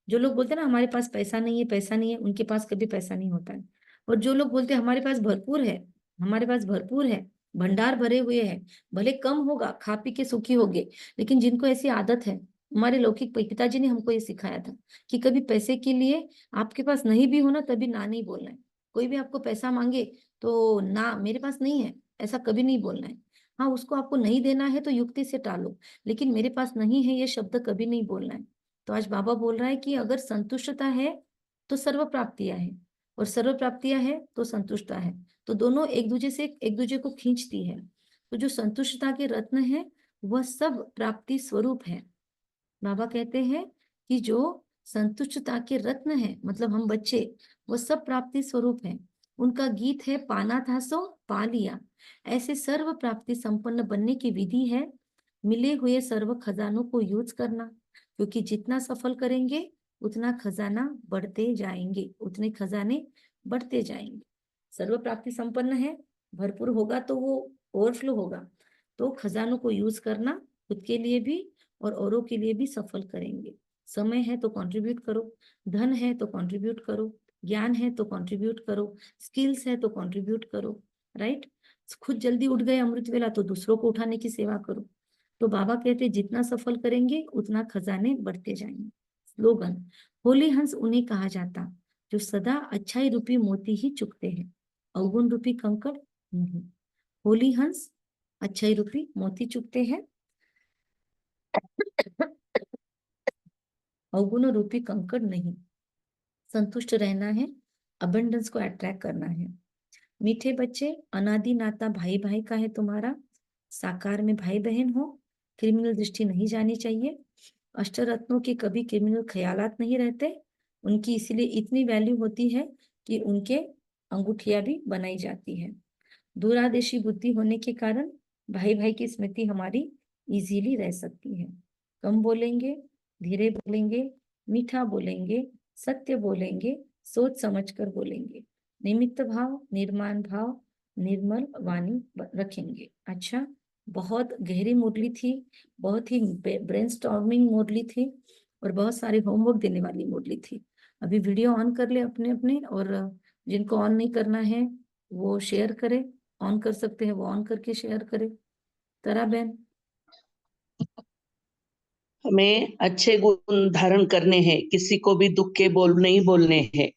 A: जो लोग बोलते हैं ना हमारे पास पैसा नहीं है, पैसा नहीं है, उनके पास कभी पैसा नहीं होता है। और जो लोग बोलते हैं हमारे पास भरपूर है, हमारे पास भरपूर है, भंडार भरे हुए हैं, भले कम होगा, खा पी के सुखी होगे, लेकिन जिनको ऐसी आदत है, हमारे लौकिक पिताजी ने हमको ये सिखाया था कि कभी पैसे के लिए आपके पास नहीं भी होना तभी ना नहीं बोलना है। कोई भी आपको पैसा मांगे तो ना, मेरे पास नहीं है, ऐसा कभी नहीं बोलना है। हाँ, उसको आपको नहीं देना है तो युक्ति से टालो, लेकिन मेरे पास नहीं है ये शब्द कभी नहीं बोलना है। तो आज बाबा बोल रहा है कि अगर संतुष्टता है तो सर्व प्राप्तियां है, और सर्व प्राप्तियां है तो संतुष्टता है, तो दोनों एक दूसरे को खींचती है। तो जो संतुष्टता के रत्न है वह सब प्राप्ति स्वरूप है। बाबा कहते हैं कि जो संतुष्टता के रत्न है, मतलब हम बच्चे, वो सब प्राप्ति स्वरूप है। उनका गीत है पाना था सो पा लिया। ऐसे सर्व प्राप्ति संपन्न बनने की विधि है मिले हुए सर्व खजानों को यूज करना, क्योंकि जितना सफल करेंगे उतना खजाना बढ़ते जाएंगे, उतने खजाने बढ़ते जाएंगे। सर्व प्राप्ति संपन्न है, भरपूर होगा तो वो ओवरफ्लो होगा, तो खजानों को यूज करना खुद के लिए भी और औरों के लिए भी सफल करेंगे। समय है तो कंट्रीब्यूट करो, धन है तो कंट्रीब्यूट करो, ज्ञान है तो कंट्रीब्यूट करो, स्किल्स है तो कंट्रीब्यूट करो, राइट। खुद जल्दी उठ गए अमृत वेला तो दूसरों को उठाने की सेवा करो। तो बाबा कहते जितना सफल करेंगे उतना खजाने बढ़ते जाएंगे। स्लोगन, होली हंस उन्हें कहा जाता जो सदा अच्छाई रूपी मोती ही चुकते हैं, अवगुण रूपी कंकड़ नहीं। होली हंस अच्छाई रूपी मोती चुकते हैं, अवगुण रूपी कंकड़ नहीं। संतुष्ट रहना है, अबंडेंस को अट्रैक्ट करना है। मीठे बच्चे, अनादि नाता भाई भाई का है तुम्हारा, साकार में भाई बहन हो, क्रिमिनल दृष्टि नहीं जानी चाहिए। अष्टरत्नों के कभी क्रिमिनल ख्यालात नहीं रहते, उनकी इसीलिए इतनी वैल्यू होती है कि उनके अंगूठियां भी बनाई जाती है। दूरादेशी बुद्धि होने के कारण भाई भाई की स्मृति हमारी इजीली रह सकती है। कम बोलेंगे, धीरे बोलेंगे, मीठा बोलेंगे, सत्य बोलेंगे, सोच समझकर बोलेंगे, निमित्त भाव, निर्माण भाव, निर्मल वाणी रखेंगे। अच्छा, बहुत गहरी मुरली थी, बहुत ही ब्रेनस्टॉर्मिंग मुरली थी, और बहुत सारे होमवर्क देने वाली मुरली थी। अभी वीडियो ऑन कर ले अपने अपने, और जिनको ऑन नहीं करना है वो शेयर करे, ऑन कर सकते हैं वो ऑन करके शेयर करे। तरा बहन,
F: हमें अच्छे गुण धारण करने हैं, किसी को भी दुख के बोल नहीं बोलने हैं,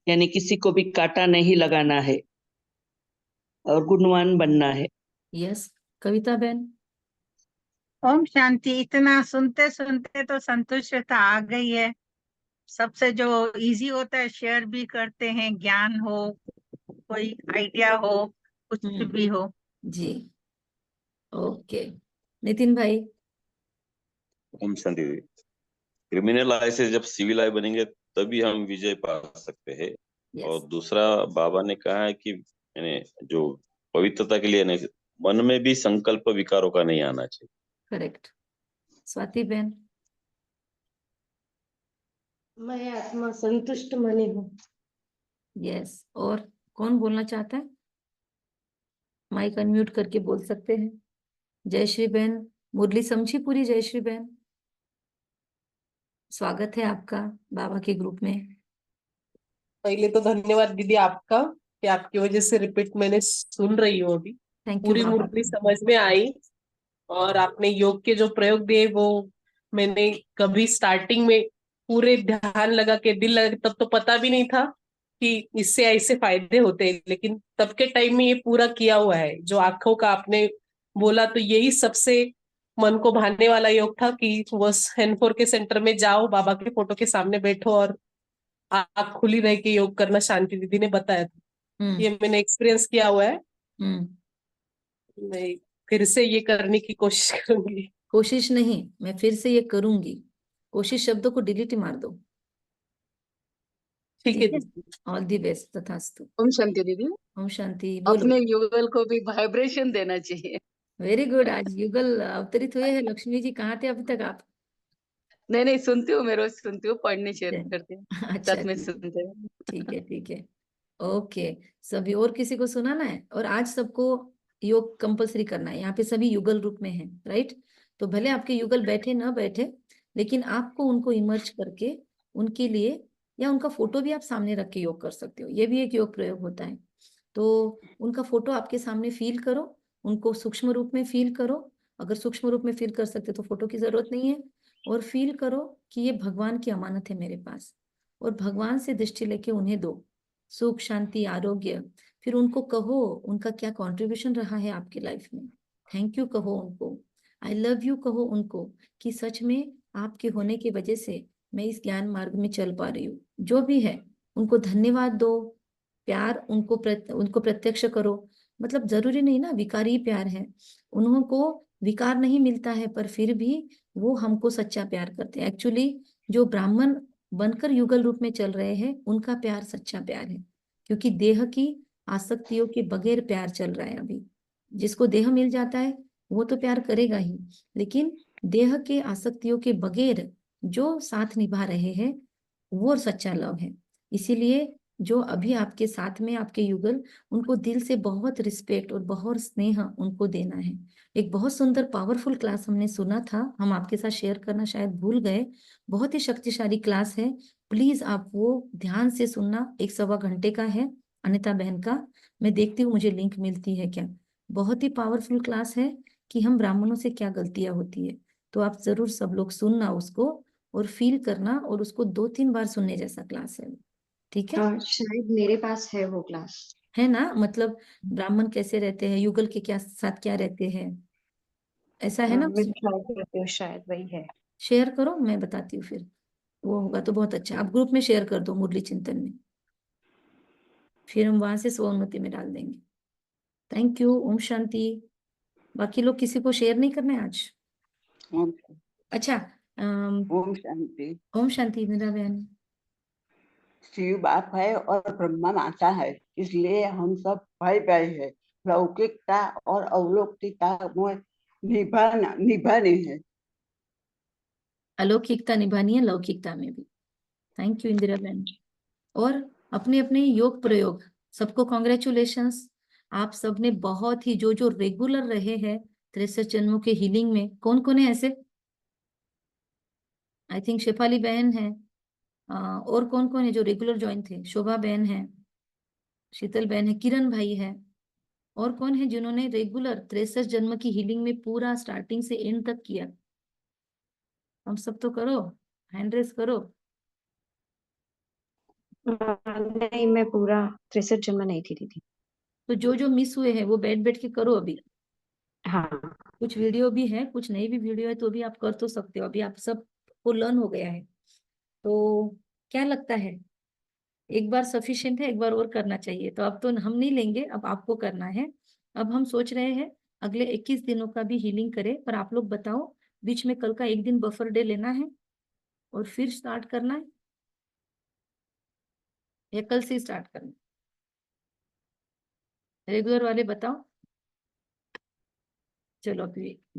F: यानी किसी को भी कांटा नहीं लगाना है और गुणवान बनना है।
A: यस। कविता बहन,
D: ओम शांति। इतना सुनते सुनते तो संतुष्टता आ गई है। सबसे जो इजी होता है शेयर भी करते हैं, ज्ञान हो, कोई आइडिया हो, कुछ भी हो।
A: जी ओके। नितिन भाई,
C: ओम शांति दीदी। क्रिमिनल आय से जब सिविल आय बनेंगे तभी हम विजय पा सकते हैं। और
A: यस
C: दूसरा, बाबा ने कहा है कि यानी जो पवित्रता के लिए नहीं, मन में भी संकल्प विकारों का नहीं आना चाहिए।
A: करेक्ट। स्वाति बहन,
B: मैं आत्मा संतुष्ट मनी हूँ।
A: यस। और कौन बोलना चाहता है? माइक अनम्यूट करके बोल सकते हैं। जयश्री बहन, मुरली समझी पूरी? जयश्री बहन, स्वागत है आपका बाबा के ग्रुप में।
G: पहले तो धन्यवाद दीदी आपका, कि आपकी वजह से रिपीट मैंने सुन रही हूँ अभी।
A: थैंक यू
G: पूरी
A: बाबा।
G: मुरली समझ में आई, और आपने योग के जो प्रयोग दिए वो मैंने कभी स्टार्टिंग में पूरे ध्यान लगा के दिल लगा के, तब तो पता भी नहीं था कि इससे ऐसे फायदे होते हैं, लेकिन तब के टाइम में ये पूरा किया हुआ है। जो आंखों का आपने बोला तो यही सबसे मन को भाने वाला योग था कि वो N4 के सेंटर में जाओ, बाबा के फोटो के सामने बैठो और आँख खुली रह के योग करना। शांति दीदी ने बताया था, ये मैंने एक्सपीरियंस किया हुआ है। मैं फिर से ये करने की कोशिश करूंगी।
A: कोशिश नहीं, मैं फिर से ये करूंगी। कोशिश शब्दों को डिलीट ही मार दो।
G: ठीक है दीदी।
A: All the best. तथास्तु।
H: ओम शांति दीदी।
A: ओम शांति। बोलो।
H: अपने युगल को भी वाइब्रेशन देना चाहिए।
A: Very good. आज युगल अवतरित हुए हैं। लक्ष्मी जी कहाँ थे अभी तक आप?
H: नहीं नहीं, सुनती हूँ, मैं रोज सुनती हूँ, पढ़ने शेयर करती हूँ,
A: अच्छा
H: साथ में
A: ठीक है,
H: सुनते हैं।
A: ठीक है, ठीक है। ओके, सभी और किसी को सुनाना है? और आज सबको योग कंपलसरी करना है। यहाँ पे सभी युगल रूप में हैं, राइट? तो भले आपके युगल बैठे ना बैठे, लेकिन आपको उनको इमर्ज करके उनके लिए, या उनका फोटो भी आप सामने रख के योग कर सकते हो, ये भी एक योग प्रयोग होता है। तो उनका फोटो आपके सामने फील करो, उनको सूक्ष्म रूप में फील करो। अगर सूक्ष्म रूप में फील कर सकते तो फोटो की जरूरत नहीं है। और फील करो कि ये भगवान की अमानत है मेरे पास, और भगवान से दृष्टि लेके उन्हें दो सुख, शांति, आरोग्य। फिर उनको कहो उनका क्या कंट्रीब्यूशन रहा है आपकी लाइफ में। थैंक यू कहो उनको, आई लव यू कहो उनको, कि सच में आपके होने की वजह से मैं इस ज्ञान मार्ग में चल पा रही हूँ। जो भी है उनको धन्यवाद दो, प्यार उनको प्रत्यक्ष करो। मतलब जरूरी नहीं ना विकारी प्यार है, उनको विकार नहीं मिलता है, पर फिर भी वो हमको सच्चा प्यार करते हैं। एक्चुअली जो ब्राह्मण बनकर युगल रूप में चल रहे हैं उनका प्यार सच्चा प्यार है, क्योंकि देह की आसक्तियों के बगैर प्यार चल रहा है अभी। जिसको देह मिल जाता है वो तो प्यार करेगा ही, लेकिन देह के आसक्तियों के बगैर जो साथ निभा रहे हैं वो सच्चा लव है। इसीलिए जो अभी आपके साथ में आपके युगल, उनको दिल से बहुत रिस्पेक्ट और बहुत स्नेह उनको देना है। एक बहुत सुंदर पावरफुल क्लास हमने सुना था, हम आपके साथ शेयर करना शायद भूल गए। बहुत ही शक्तिशाली क्लास है, प्लीज आप वो ध्यान से सुनना। 1 सवा घंटे का है, अनिता बहन का। मैं देखती हूँ मुझे लिंक मिलती है क्या। बहुत ही पावरफुल क्लास है कि हम ब्राह्मणों से क्या गलतियां होती है। तो आप जरूर सब लोग सुनना उसको, और फील करना, और उसको 2-3 बार सुनने जैसा क्लास है। ठीक है?
E: शायद मेरे पास है वो क्लास।
A: है ना? मतलब ब्राह्मण कैसे रहते हैं, युगल के क्या साथ क्या रहते हैं, ऐसा है ना
E: मैं
A: उसमें।
E: ट्राई करती हूँ, शायद वही है।
A: शेयर करो, मैं बताती हूँ फिर। वो होगा तो बहुत अच्छा, आप ग्रुप में शेयर कर दो मुरली चिंतन में, फिर हम वहां से स्वोन्नति में डाल देंगे। Thank you, Om Shanti. बाकी लोग किसी को शेयर नहीं करना है आज?
H: ओम
A: अच्छा,
H: ओम शांति।
A: ओम शांति मेरा बहन।
H: शिव बाप है और ब्रह्मा माता है, इसलिए हम सब भाई भाई है। लौकिकता और अलौकिकता में निभाने है।
A: अलौकिकता निभानी है लौकिकता में भी। थैंक यू इंदिरा बहन। और अपने अपने योग प्रयोग, सबको कॉन्ग्रेचुलेशंस। आप सबने बहुत ही जो जो रेगुलर रहे हैं 63 जन्मों के हीलिंग में, कौन कौन है ऐसे? आई थिंक शेफाली बहन है। और कौन कौन है जो रेगुलर ज्वाइन थे? शोभा बहन है, शीतल बहन है, किरण भाई है। और कौन है जिन्होंने रेगुलर 63 जन्म की हीलिंग में पूरा स्टार्टिंग से एंड तक किया? हम सब तो करो, हैंड रेस करो।
E: नहीं, मैं पूरा 63 जन्म नहीं थी दीदी।
A: तो जो जो मिस हुए हैं वो बैठ बैठ के करो अभी।
E: हाँ।
A: कुछ वीडियो भी है, कुछ नई भी वीडियो है, तो भी आप कर तो सकते हो। अभी आप सबको लर्न हो गया है, तो क्या लगता है, एक बार सफिशिएंट है, एक बार और करना चाहिए? तो अब तो हम नहीं लेंगे, अब आपको करना है। अब हम सोच रहे हैं अगले 21 दिनों का भी हीलिंग करें, पर आप लोग बताओ बीच में कल का एक दिन बफर डे लेना है और फिर स्टार्ट करना है, या कल से स्टार्ट करना है? रेगुलर वाले बताओ। चलो अभी